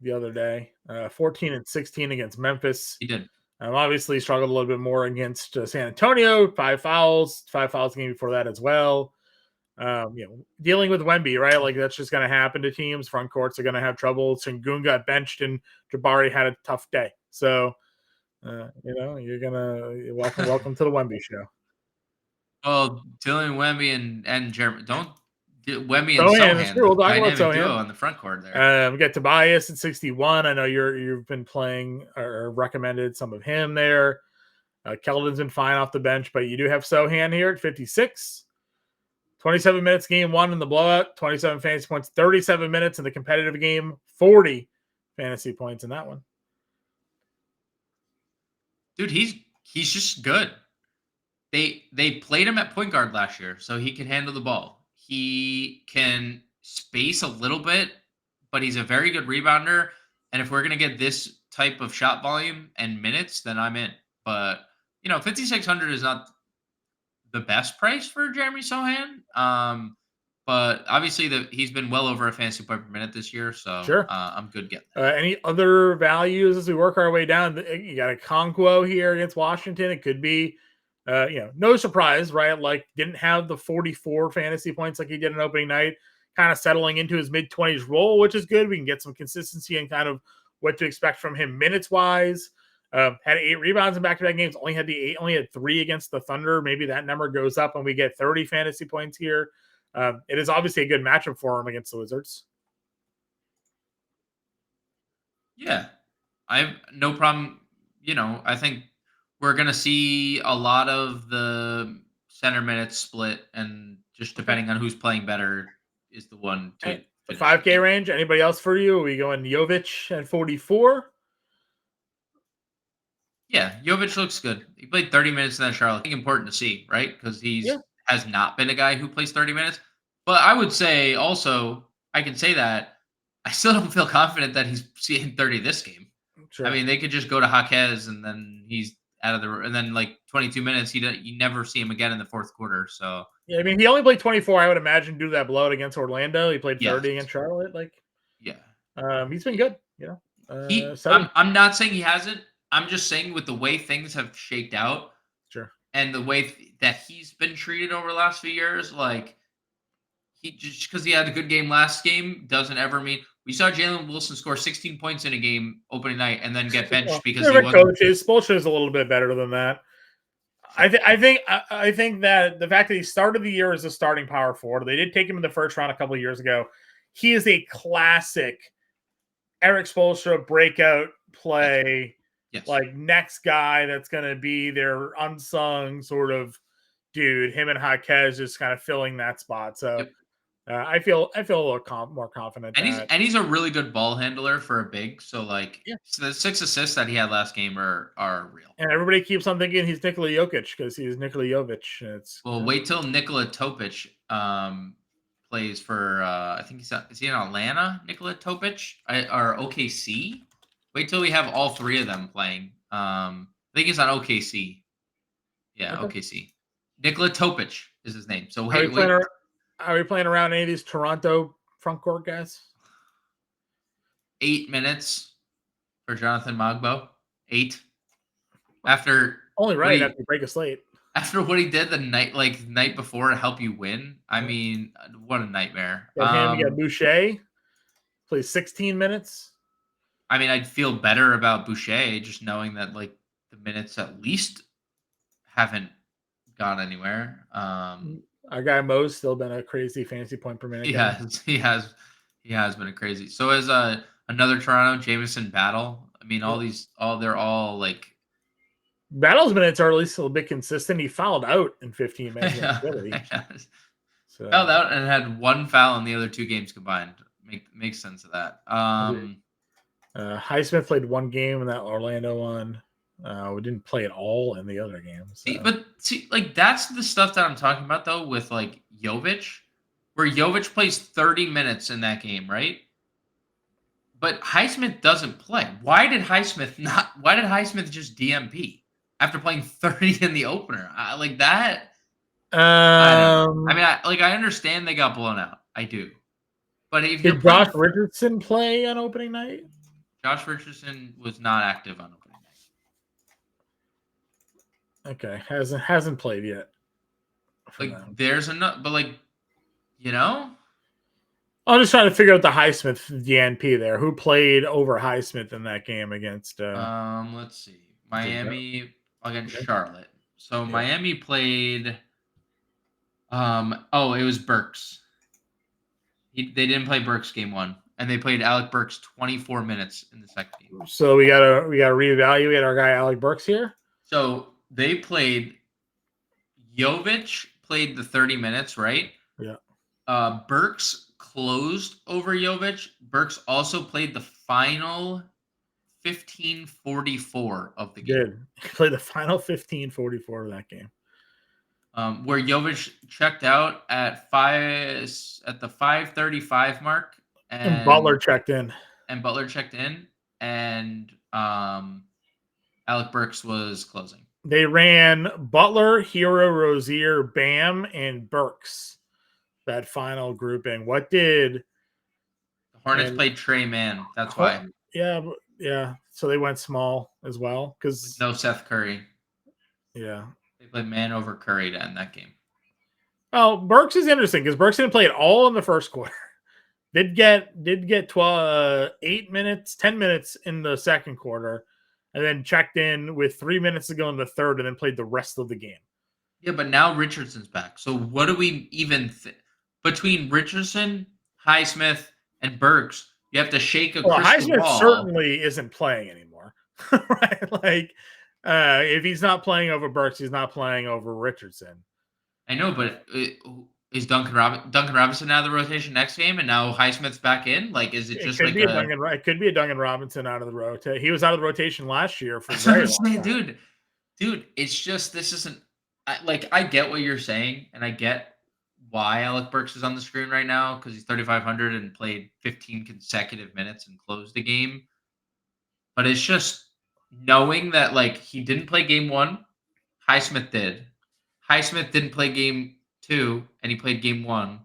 the other day, 14 and 16 against Memphis. He did. Obviously struggled a little bit more against San Antonio. 5 fouls the game before that as well. Dealing with Wemby, right? Like that's just going to happen to teams. Front courts are going to have trouble. Sengun got benched, and Jabari had a tough day. So, you're gonna welcome to the Wemby show. Oh, Dylan Wemby and Jeremy. Don't Wemby and Sohan, that's Sohan, true. the We'll talk about dynamic duo Sohan. on the front court there. We got Tobias at 61. I know you've been playing or recommended some of him there. Keldon's been fine off the bench, but you do have Sohan here at 56. 27 minutes game one in the blowout, 27 fantasy points, 37 minutes in the competitive game, 40 fantasy points in that one. Dude, he's just good. They played him at point guard last year, so he can handle the ball. He can space a little bit, but he's a very good rebounder. And if we're gonna get this type of shot volume and minutes, then I'm in. But 5,600 is not the best price for Jeremy Sohan. But obviously he's been well over a fantasy point per minute this year, so Sure. I'm good getting that. Any other values as we work our way down? You got a Conquo here against Washington. It could be, no surprise, right? Like didn't have the 44 fantasy points like he did in opening night, kind of settling into his mid-20s role, which is good. We can get some consistency and kind of what to expect from him minutes-wise. Had 8 rebounds in back-to-back games. Only had 3 against the Thunder. Maybe that number goes up when we get 30 fantasy points here. It is obviously a good matchup for him against the Wizards. Yeah, I have no problem. I think we're going to see a lot of the center minutes split, and just depending on who's playing better is the one to The finish the 5K game. range. Anybody else for you? Are we going Jovic at 44? Yeah, Jovic looks good. He played 30 minutes in that Charlotte. I think important to see, right? Because Yeah. has not been a guy who plays 30 minutes. But I would say also, I can say that I still don't feel confident that he's seeing 30 this game. Sure. I mean, they could just go to Jaquez and then he's out of the, and then like 22 minutes, you never see him again in the fourth quarter. So yeah, I mean, he only played 24. I would imagine due to that blowout against Orlando. He played 30 yes, against Charlotte. yeah, He's been good. I'm not saying he hasn't. I'm just saying with the way things have shaked out, Sure. and the way that he's been treated over the last few years, like he just because he had a good game last game doesn't ever mean we saw Jalen Wilson score 16 points in a game opening night and then get benched because he Favorite wasn't. coaches. Spoelstra is a little bit better than that. I think that the fact that he started the year as a starting power forward, they did take him in the first round a couple of years ago. He is a classic Eric Spoelstra breakout play, Yes. like next guy that's going to be their unsung sort of dude. Him and Jaquez just kind of filling that spot. So I feel a little more confident. And he's a really good ball handler for a big. So like so the 6 assists that he had last game are real. And everybody keeps on thinking he's Nikola Jokic because he's Nikola Jovic. Wait till Nikola Topic plays for I think is he in Atlanta? Nikola Topic or OKC? Wait till we have all three of them playing. I think he's on OKC. Yeah, Okay. OKC. Nikola Topic is his name. So wait. Are we playing around any of these Toronto front court guys? 8 minutes for Jonathan Magbo. 8 after only right after you break a slate. After what he did the night before to help you win, I mean, what a nightmare. You got Boucher, plays 16 minutes. I mean, I'd feel better about Boucher just knowing that like the minutes at least haven't gone anywhere. Our guy Mo's still been a crazy fantasy point per minute. He has been a crazy. So as another Toronto Jameson Battle. I mean, they're all like. Battle's minutes are at least a little bit consistent. He fouled out in 15 minutes. Fouled out and had one foul in the other 2 games combined. Makes sense of that. Highsmith played one game in that Orlando one. We didn't play at all in the other games. So. But like that's the stuff that I'm talking about though with like Jovic, where Jovic plays 30 minutes in that game, right? But Highsmith doesn't play. Why did Highsmith just DMP after playing 30 in the opener? Like that. I understand they got blown out. I do. But if did Josh Richardson play on opening night? Josh Richardson was not active on opening night. Okay, hasn't played yet. Like there's enough, but like, you know. I'm just trying to figure out the Highsmith DNP there. Who played over Highsmith in that game against? Let's see, Miami against Charlotte. So Miami played. It was Burks. They didn't play Burks game 1, and they played Alec Burks 24 minutes in the second game. So we gotta reevaluate our guy Alec Burks here. So they played. Jovic played the 30 minutes, right? Yeah. Burks closed over Jovic. Burks also played the final 15:44 of the game. He played the final 15:44 of that game. Where Jovic checked out at the 5:35 mark, and Butler checked in. And Alec Burks was closing. They ran Butler, Hero, Rozier, Bam, and Burks. That final grouping. What did the Hornets played Trey Mann? That's why. Yeah. So they went small as well because no Seth Curry. Yeah, they played Mann over Curry to end that game. Well, Burks is interesting because Burks didn't play at all in the first quarter. Did get 8 minutes, 10 minutes in the second quarter, and then checked in with 3 minutes to go in the third, and then played the rest of the game. Yeah, but now Richardson's back. So what do we even between Richardson, Highsmith, and Burks? You have to shake a crystal Highsmith ball. Certainly isn't playing anymore, right? Like, if he's not playing over Burks, he's not playing over Richardson. I know, but is Duncan Robinson out of the rotation next game, and now Highsmith's back in? Like, is it just it could be a Duncan Robinson out of the rotation. He was out of the rotation last year for very long time. Dude. It's just this isn't I get what you're saying, and I get why Alec Burks is on the screen right now because he's 3,500 and played 15 consecutive minutes and closed the game. But it's just knowing that like he didn't play game 1, Highsmith did. Highsmith didn't play game 2, and he played game 1.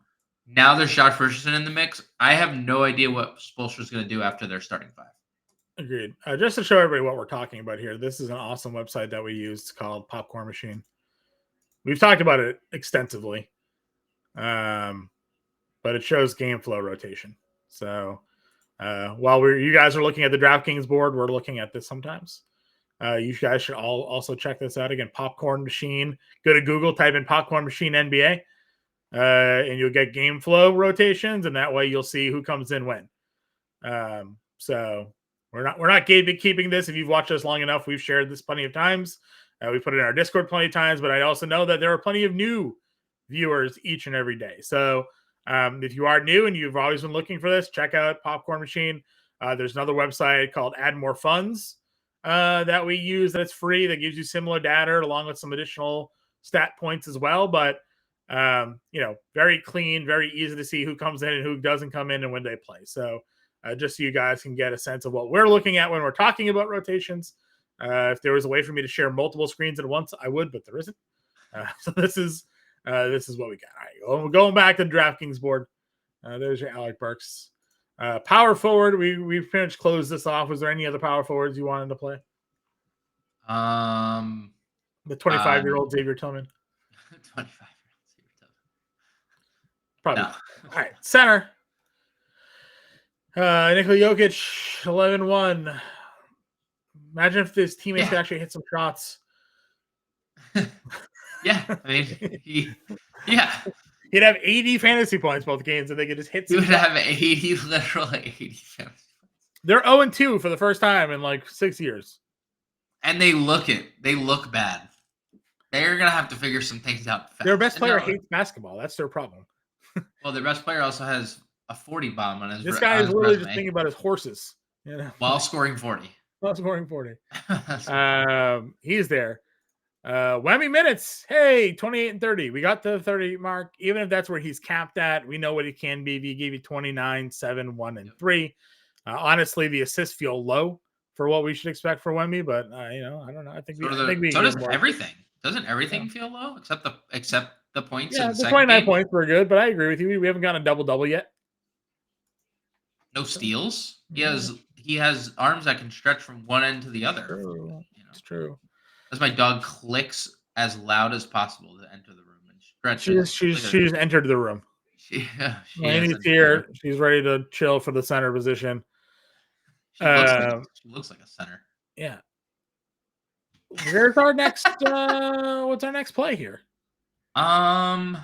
Now there's Josh Richardson in the mix. I have no idea what Spoelstra's going to do after their starting 5. Agreed. Just to show everybody what we're talking about here, this is an awesome website that we use called Popcorn Machine. We've talked about it extensively, but it shows game flow rotation. So while you guys are looking at the DraftKings board, we're looking at this sometimes. You guys should all also check this out. Again, Popcorn Machine. Go to Google, type in Popcorn Machine NBA, and you'll get game flow rotations, and that way you'll see who comes in when. So we're not keeping this. If you've watched us long enough, we've shared this plenty of times. We put it in our Discord plenty of times, but I also know that there are plenty of new viewers each and every day. So if you are new and you've always been looking for this, check out Popcorn Machine. There's another website called Add More Funds that we use that's free, that gives you similar data along with some additional stat points as well. But very clean, very easy to see who comes in and who doesn't come in and when they play. So just so you guys can get a sense of what we're looking at when we're talking about rotations. If there was a way for me to share multiple screens at once, I would, but there isn't. So this is what we got. All right, going back to the DraftKings board. There's your Alec Burks. Power forward. We pretty much closed this off. Was there any other power forwards you wanted to play? The 25-year-old Xavier Tillman. 25-year-old Xavier Tillman. Probably. No. All right, center. Nikola Jokic, 11-1. Imagine if his teammates could actually hit some shots. Yeah, I mean, he'd have 80 fantasy points both games, and they could just hit. He would have 80, literally 80 fantasy points. They're 0-2 for the first time in like 6 years, and they look bad. They're gonna have to figure some things out fast. Their best player hates basketball. That's their problem. Well, their best player also has a 40 bomb on his. This guy is literally just thinking about his horses, while scoring 40. He's there. Whammy minutes. Hey, 28 and 30. We got the 30 mark. Even if that's where he's capped at, we know what he can be. He gave you 29, 7, 1, and 3. Honestly, the assists feel low for what we should expect for Wemby, but I don't know. I think so does everything. Doesn't everything feel low except the points? Yeah, the 29 points were good, but I agree with you. We haven't gotten a double yet. No steals. He has arms that can stretch from one end to the other. It's true. As my dog clicks as loud as possible to enter the room and stretches. She's entered the room. Lainey's here. She's ready to chill for the center position. She looks like a center. Yeah. Where's our next? What's our next play here? Vooch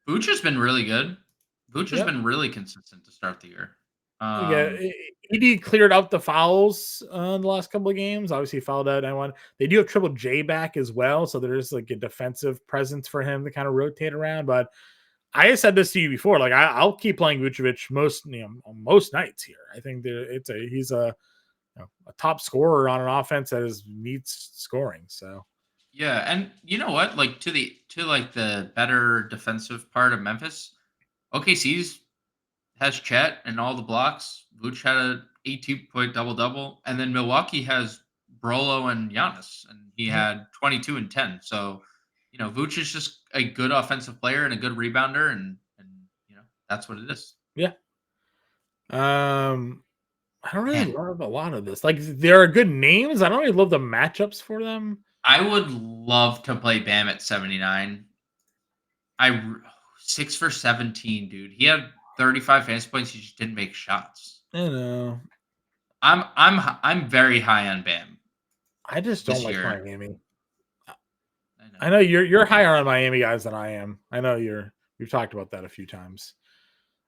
has been really good. Vooch has been really consistent to start the year. ED cleared out the fouls in the last couple of games. Obviously, he fouled out anyone. They do have Triple J back as well, so there's like a defensive presence for him to kind of rotate around. But I said this to you before, like I'll keep playing Vucevic most nights here. I think that he's a top scorer on an offense that needs scoring. So yeah, and you know what? Like to the better defensive part of Memphis, OKC's has Chet and all the blocks. Vooch had a 18-point double-double. And then Milwaukee has Brolo and Giannis, and he had 22 and 10. So, Vooch is just a good offensive player and a good rebounder, and that's what it is. Yeah. I don't really love a lot of this. Like, there are good names. I don't really love the matchups for them. I would love to play Bam at 79. 6 for 17, dude. He had 35 fantasy points. He just didn't make shots. I know. I'm very high on Bam. I just don't like Miami. I know you're higher on Miami guys than I am. I know we've talked about that a few times.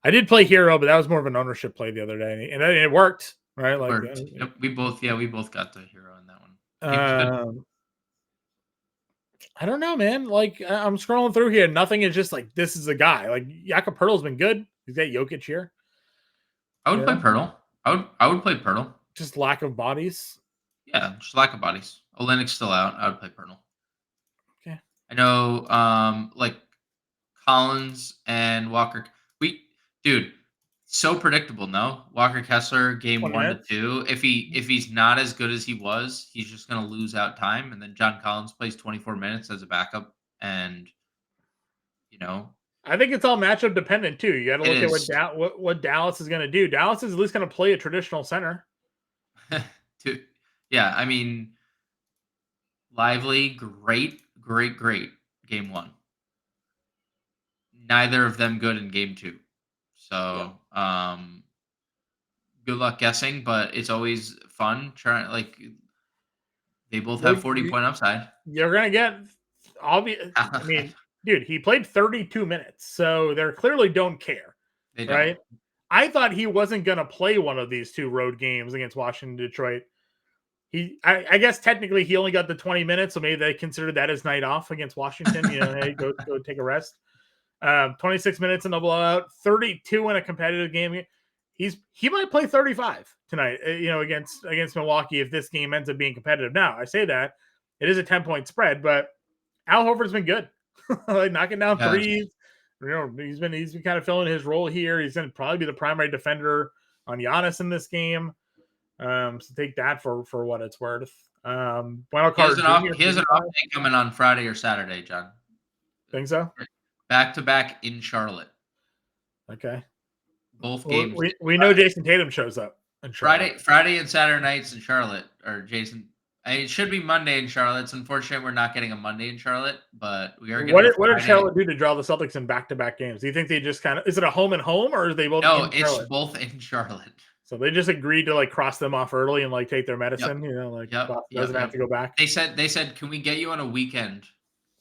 I did play Hero, but that was more of an ownership play the other day, and it worked, right? Like Yep, we both got the Hero in that one. I don't know, man. Like I'm scrolling through here, nothing is just like this is a guy. Like Jakob Poeltl's been good. He's got Jokic here. I would play Poeltl. I would play Poeltl. Just lack of bodies. Yeah, just lack of bodies. Olynyk's still out. I would play Poeltl. Okay. I know, like Collins and Walker. Dude, so predictable. No, Walker Kessler game 1 to 2. If he's not as good as he was, he's just gonna lose out time. And then John Collins plays 24 minutes as a backup, and I think it's all matchup dependent too. You got to look at what Dallas is going to do. Dallas is at least going to play a traditional center. Yeah, I mean, Lively, great game 1. Neither of them good in game 2. So, good luck guessing, but it's always fun trying. Like They both have 40-point upside. You're gonna get I mean, dude, he played 32 minutes, so they clearly don't care. They don't. Right? I thought he wasn't gonna play one of these 2 road games against Washington, Detroit. I guess technically he only got the 20 minutes, so maybe they considered that his night off against Washington. Hey, go take a rest. 26 minutes in a blowout, 32 in a competitive game. He might play 35 tonight, against Milwaukee if this game ends up being competitive. Now, I say that it is a 10-point spread, but Al Horford's been good, like knocking down threes. He's been kind of filling his role here. He's going to probably be the primary defender on Giannis in this game. So take that for what it's worth. He has an off day coming on Friday or Saturday, John. Think so? Back-to-back in Charlotte. Okay. Both games. We know Jason Tatum shows up in Charlotte. Friday and Saturday nights in Charlotte. Or Jason. It should be Monday in Charlotte. It's unfortunate we're not getting a Monday in Charlotte, but we are getting. What did Charlotte do to draw the Celtics in back-to-back games? Do you think they just is it a home and home, or are they both? No, it's both in Charlotte. So they just agreed to cross them off early and take their medicine. Doesn't have to go back. They said, can we get you on a weekend?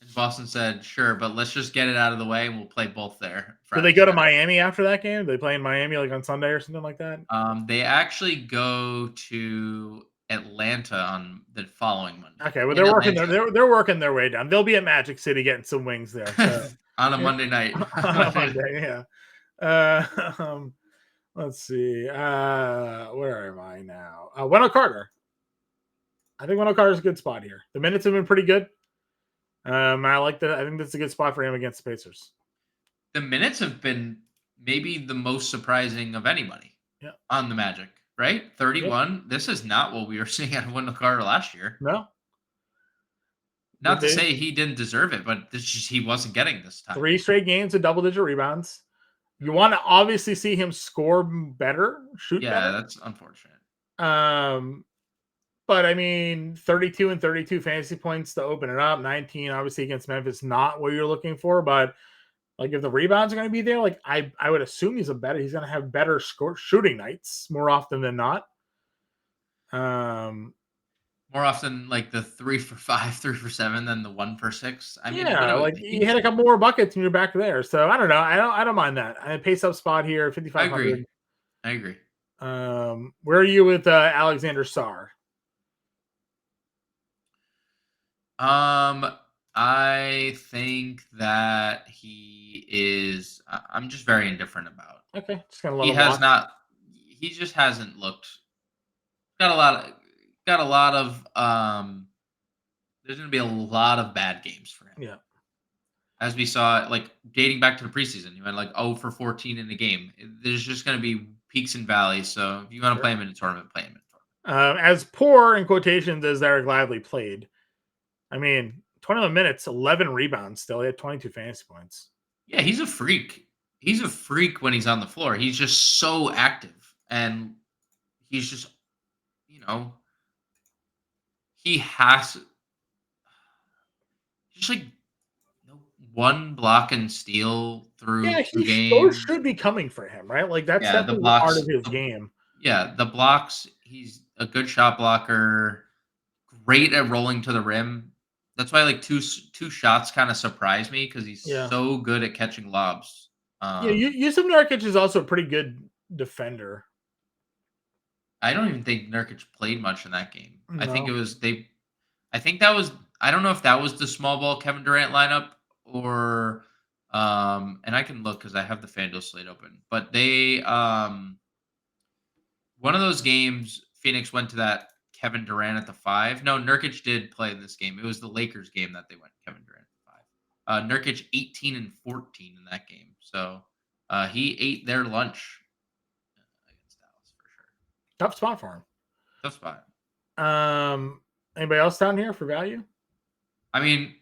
And Boston said, sure, but let's just get it out of the way and we'll play both there. Do they go to Miami after that game? Do they play in Miami on Sunday or something like that? They actually go to Atlanta on the following Monday. Okay, well they're working their way down. They'll be at Magic City getting some wings there. So. On a Monday night. On a Monday, yeah. Let's see. Where am I now? Wendell Carter. I think Wendell Carter's a good spot here. The minutes have been pretty good. I like that. I think that's a good spot for him against the Pacers. The minutes have been maybe the most surprising of anybody on the Magic, right? 31. Yeah. This is not what we were seeing out of Wendell Carter last year. No. Not to say he didn't deserve it, but he wasn't getting this time. 3 straight games of double-digit rebounds. You want to obviously see him score better, shoot better. Yeah, that's unfortunate. But I mean, 32 and 32 fantasy points to open it up. 19, obviously, against Memphis, not what you're looking for. But if the rebounds are going to be there, I would assume he's going to have better shooting nights more often than not. More often, the 3 for 5, 3 for 7 than the 1 for 6. I mean, you hit a couple more buckets and you're back there. So I don't know. I don't mind that. I pace up spot here, 5,500. I agree. Where are you with Alexander Sarr? I think that he is. I'm just very indifferent about. Okay, just kind of. He has not. He just hasn't looked. Got a lot of. There's going to be a lot of bad games for him. Yeah. As we saw, dating back to the preseason, he went 0 for 14 in the game. There's just going to be peaks and valleys. So if you want to play him in a tournament, play him in a tournament. As poor in quotations as Eric Lively played, I mean, 21 minutes, 11 rebounds still. He had 22 fantasy points. Yeah, he's a freak. He's a freak when he's on the floor. He's just so active. And he's just, he has just one block and steal through the game. Those should be coming for him, right? That's definitely part of his game. Yeah, the blocks, he's a good shot blocker, great at rolling to the rim. That's why two shots kind of surprise me because he's so good at catching lobs. Yusuf Nurkic is also a pretty good defender. I don't even think Nurkic played much in that game. No. I think that was. I don't know if that was the small ball Kevin Durant lineup or, and I can look because I have the FanDuel slate open. But they, one of those games, Phoenix went to that Kevin Durant at the 5. No, Nurkic did play in this game. It was the Lakers game that they went Kevin Durant at the 5. Nurkic 18 and 14 in that game. So he ate their lunch against Dallas for sure. Tough spot for him. Tough spot. Anybody else down here for value? I mean,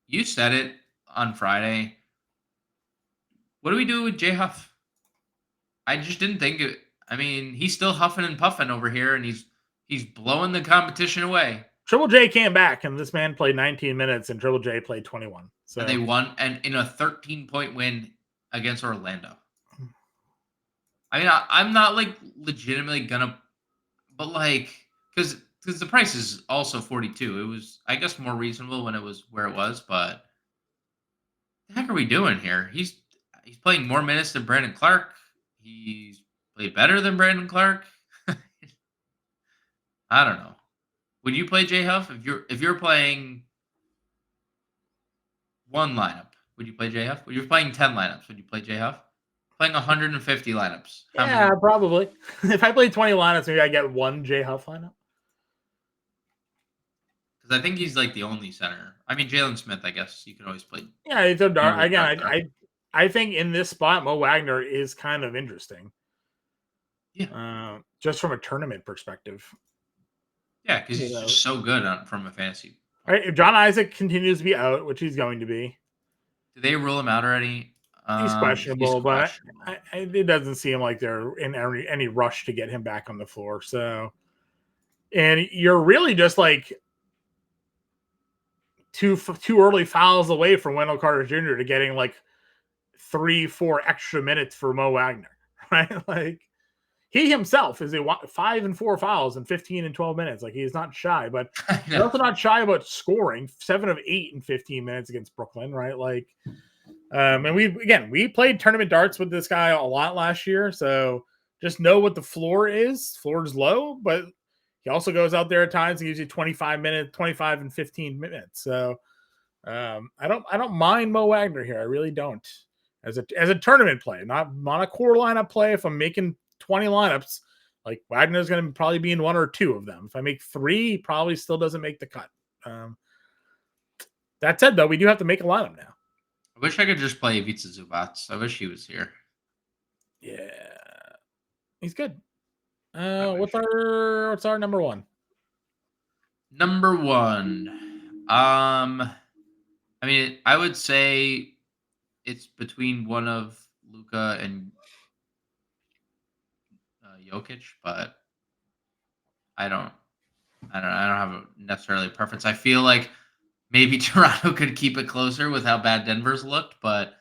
you said it on Friday. What do we do with Jay Huff? I just didn't think it. I mean, he's still huffing and puffing over here, and he's blowing the competition away. Triple J came back, and this man played 19 minutes, and Triple J played 21. So and they won, and in a 13-point win against Orlando. I mean, I'm not legitimately gonna, but because because the price is also 42. It was, I guess, more reasonable when it was where it was, but the heck are we doing here? He's playing more minutes than Brandon Clark. He's played better than Brandon Clark. I don't know. Would you play J Huff if you're playing one lineup? Would you play J Huff? If you're playing 10 lineups, would you play J Huff? Playing 150 lineups. How Yeah, many? probably. If I play 20 lineups, maybe I get one J Huff lineup. Because I think he's like the only center. I mean, Jalen Smith, I guess you can always play. Yeah, it's a dark. Really Again, dark. I think in this spot, Mo Wagner is kind of interesting. Yeah. Just from a tournament perspective. Yeah, because he's just so good from a fantasy. All right, if John Isaac continues to be out, which he's going to be. Did they rule him out already? He's questionable, but questionable. It doesn't seem like they're in any rush to get him back on the floor. So, and you're really just like two early fouls away from Wendell Carter Jr. to getting like 3-4 extra minutes for Mo Wagner, right? Like he himself is 5 and 4 fouls in 15 and 12 minutes. Like he's not shy, but he's also not shy about scoring 7 of 8 in 15 minutes against Brooklyn, right? Like, and we played tournament darts with this guy a lot last year, so just know what the floor is. Floor is low, but he also goes out there at times and gives you 25 and 15 minutes. So I don't mind Mo Wagner here. I really don't. As a tournament play, not a core lineup play. If I'm making 20 lineups, like Wagner's going to probably be in 1 or 2 of them. If I make 3, he probably still doesn't make the cut. That said, though, we do have to make a lineup now. I wish I could just play Ivica Zubac. I wish he was here. Yeah, he's good. What's our number 1? Number 1. I mean, I would say it's between one of Luka and Jokic, but I don't have a necessarily preference. I feel like maybe Toronto could keep it closer with how bad Denver's looked, but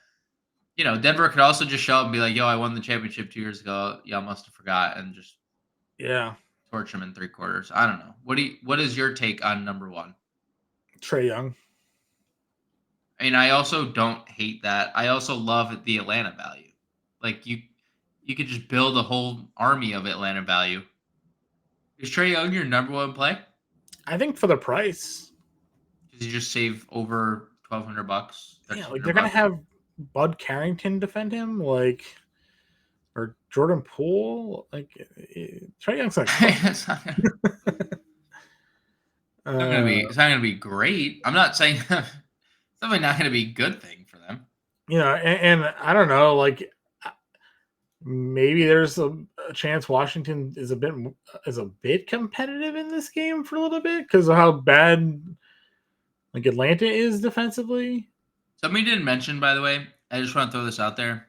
Denver could also just show up and be like, "Yo, I won the championship 2 years ago. Y'all must have forgot," and just torch them in 3 quarters. I don't know. What is your take on number 1? Trae Young. I mean, I also don't hate that. I also love the Atlanta value. Like you could just build a whole army of Atlanta value. Is Trae Young your number 1 play? I think for the price. Does he just save over $1,200? Yeah, like they're gonna have Bud Carrington defend him, like, or Jordan Poole. Like Trae Young's like, it's not gonna be great. I'm not saying it's definitely not gonna be a good thing for them. And I don't know, like maybe there's a chance Washington is a bit competitive in this game for a little bit because of how bad like Atlanta is defensively. Somebody didn't mention, by the way. I just want to throw this out there,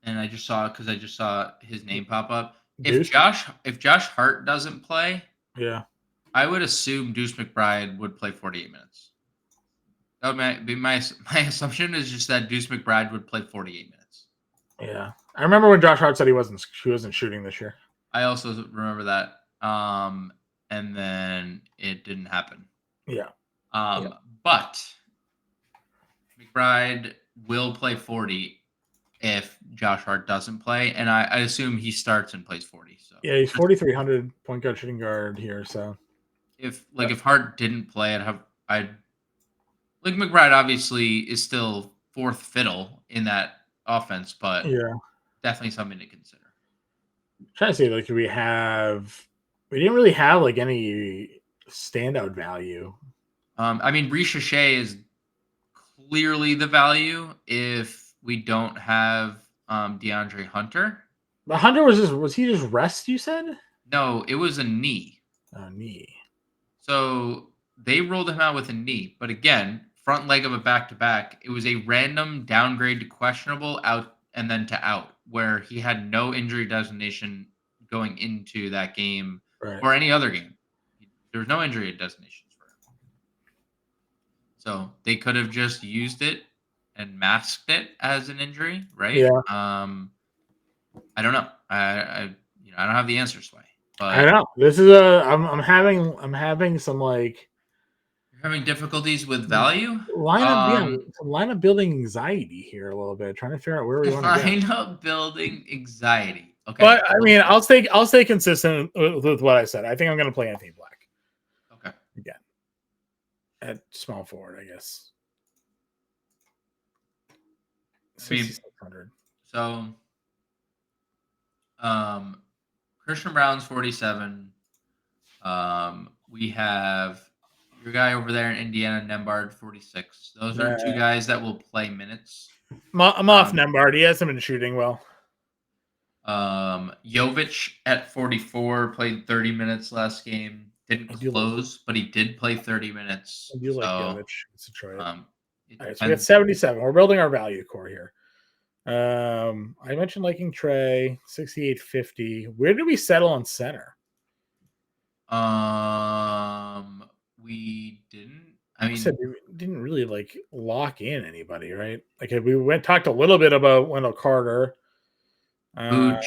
and I just saw his name pop up. If Josh Hart doesn't play, I would assume Deuce McBride would play 48 minutes. That would be my assumption is just that Deuce McBride would play 48 minutes. Yeah, I remember when Josh Hart said he wasn't shooting this year. I also remember that, and then it didn't happen. Yeah. But McBride will play 40 if Josh Hart doesn't play, and I assume he starts and plays 40. So yeah, he's 4,300 point guard shooting guard here. So if Hart didn't play, I'd like McBride obviously is still fourth fiddle in that offense, but definitely something to consider. I'm trying to say, like, we didn't really have like any standout value. I mean, Ricochet is clearly the value if we don't have DeAndre Hunter. But Hunter was he just rest, you said? No, it was a knee. A knee. So they rolled him out with a knee. But again, front leg of a back-to-back, it was a random downgrade to questionable out and then to out, where he had no injury designation going into that game or any other game. There was no injury designations for him. So they could have just used it and masked it as an injury, right? Yeah. I don't know. I don't have the answers why. I but know this is I'm having some like you're having difficulties with value. some lineup building anxiety here a little bit, trying to figure out where we want to go. Lineup building anxiety. Okay. But I mean, I'll stay consistent with what I said. I think I'm going to play Anthony Black. Okay. Again, at small forward, I guess. 6,600. So, Christian Brown's 47. We have your guy over there in Indiana, Nembhard, 46. Those are two guys that will play minutes. I'm off Nembhard. He hasn't been shooting well. Jovic at 44 played 30 minutes last game. Didn't close, but he did play 30 minutes. I do like Jovic. It's Detroit. All right, so we got 77. We're building our value core here. I mentioned liking Trae, 68.50. Where did we settle on center? We didn't. I said we didn't really like lock in anybody, right? Like we talked a little bit about Wendell Carter. Vooch.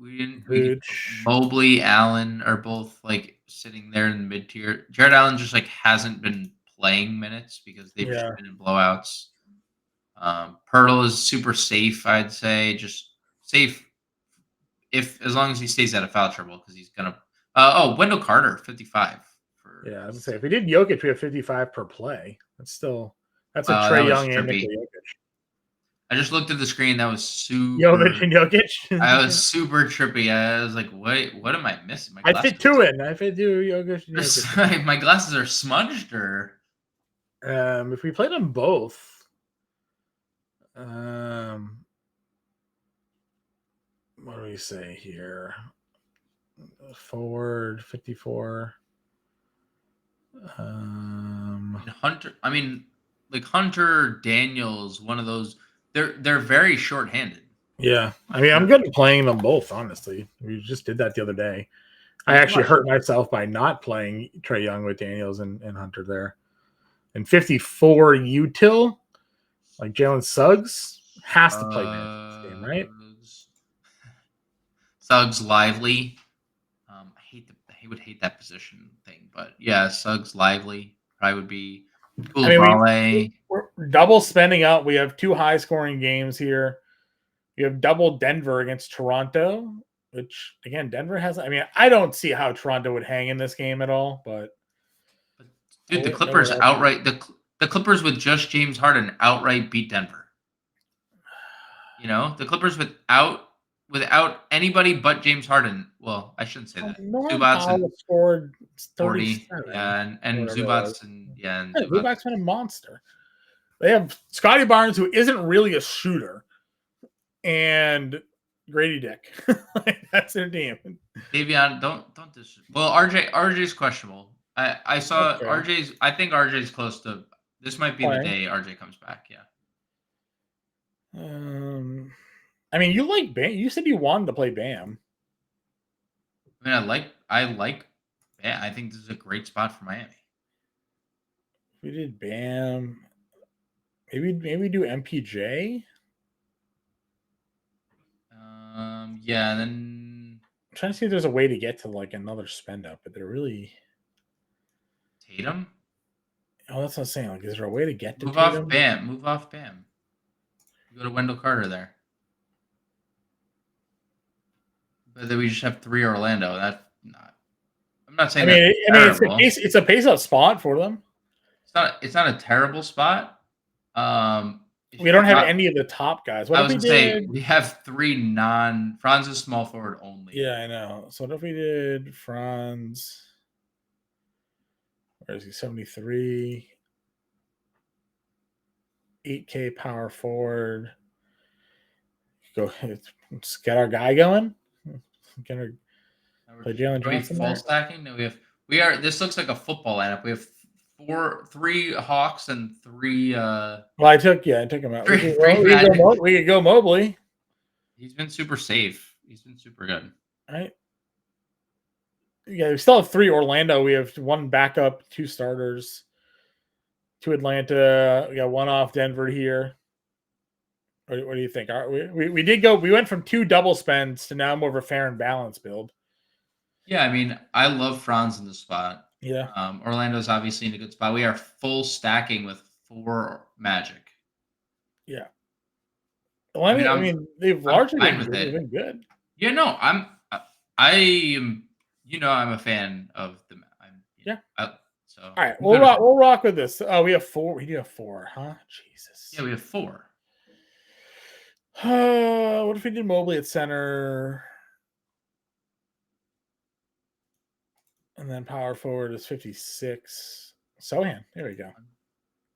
We didn't. Mobley, Allen are both like sitting there in the mid tier. Jared Allen just like hasn't been playing minutes because they've just been in blowouts. Pirtle is super safe, I'd say, just safe as long as he stays out of foul trouble because he's gonna. Wendell Carter, 55. I was gonna say if we did Jokic, we have 55 per play. That's a Trae Young and Nikola Jokic. I just looked at the screen. That was super. Jovic and Jokic. I was super trippy. I was like, "Wait, what am I missing?" I fit two in. I fit two Jokic and Jokic. My glasses are smudged, or if we played them both, what do we say here? Forward 54. Hunter. I mean, like Hunter Daniels, one of those. They're very short-handed. Yeah, I mean, I'm good at playing them both. Honestly, we just did that the other day. I actually hurt myself by not playing Trae Young with Daniels and Hunter there. And 54 util, like Jalen Suggs has to play minutes this game, right? Suggs Lively. I would hate that position thing, but yeah, Suggs Lively probably would be. Cool. We're double spending out. We have two high scoring games here. You have double Denver against Toronto, which again, Denver has. I mean, I don't see how Toronto would hang in this game at all. But dude, the Clippers outright the Clippers with just James Harden outright beat Denver. You know, the Clippers without anybody but James Harden. Well, I shouldn't say that. Zubats scored 40, and Zubats and Zubats been a monster. They have Scotty Barnes, who isn't really a shooter, and Grady Dick. That's their team. Davion, don't well, RJ's questionable. I saw RJ's. I think RJ's close to. This might be the day RJ comes back. Yeah. I mean, you like Bam. You said you wanted to play Bam. I mean, I like Bam. I think this is a great spot for Miami. We did Bam. Maybe do MPJ. Yeah, and then I'm trying to see if there's a way to get to like another spend up, but they're really Tatum. Oh, that's what I'm saying. Like, is there a way to get to Move Tatum? off Bam? Move off Bam. You go to Wendell Carter there. But then we just have 3 Orlando. That's not. I'm not saying. It's a pace up spot for them. It's not a terrible spot. We don't have any of the top guys. What I was gonna say we have 3 Franz is small forward only. Yeah, I know. So what if we did Franz? Where is he? 73. 8K power forward. Let's get our guy going. Play Jalen Johnson. Full stacking? No, we are. This looks like a football lineup. We have 3 Hawks and 3. Well, I took him out. We could go Mobley. He's been super safe. He's been super good. All right. Yeah, we still have 3 Orlando. We have 1 backup, 2 starters, 2 Atlanta. We got 1 off Denver here. What do you think? We did go. We went from 2 double spends to now more of a fair and balanced build. Yeah, I mean, I love Franz in the spot. Yeah. Orlando's obviously in a good spot. We are full stacking with 4 Magic. Yeah. Well, I mean, I mean, they've I'm largely fine been with good. They've it. been good. Yeah, no, I am. I'm a fan of the. Yeah. So All right. I'm good with it. We'll rock with this. Oh, we have 4. We do have 4, huh? Jesus. Yeah, we have 4. What if we did Mobley at center? And then power forward is 56. Sohan. There we go.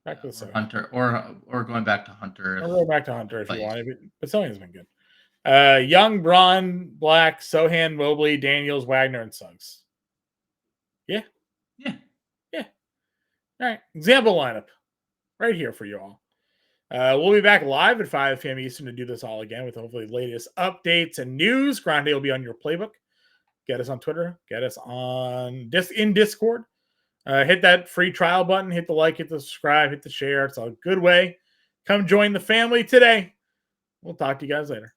Back to the Or Sohan. Hunter, or going back to Hunter. I'll go back to Hunter if you plays. want. But Sohan's been good. Young, Braun, Black, Sohan, Mobley, Daniels, Wagner, and Suggs. Yeah. Yeah. All right. Example lineup right here for you all. We'll be back live at 5 p.m. Eastern to do this all again with hopefully latest updates and news. Grande will be on your playbook. Get us on Twitter. Get us on in Discord. Hit that free trial button. Hit the like. Hit the subscribe. Hit the share. It's a good way. Come join the family today. We'll talk to you guys later.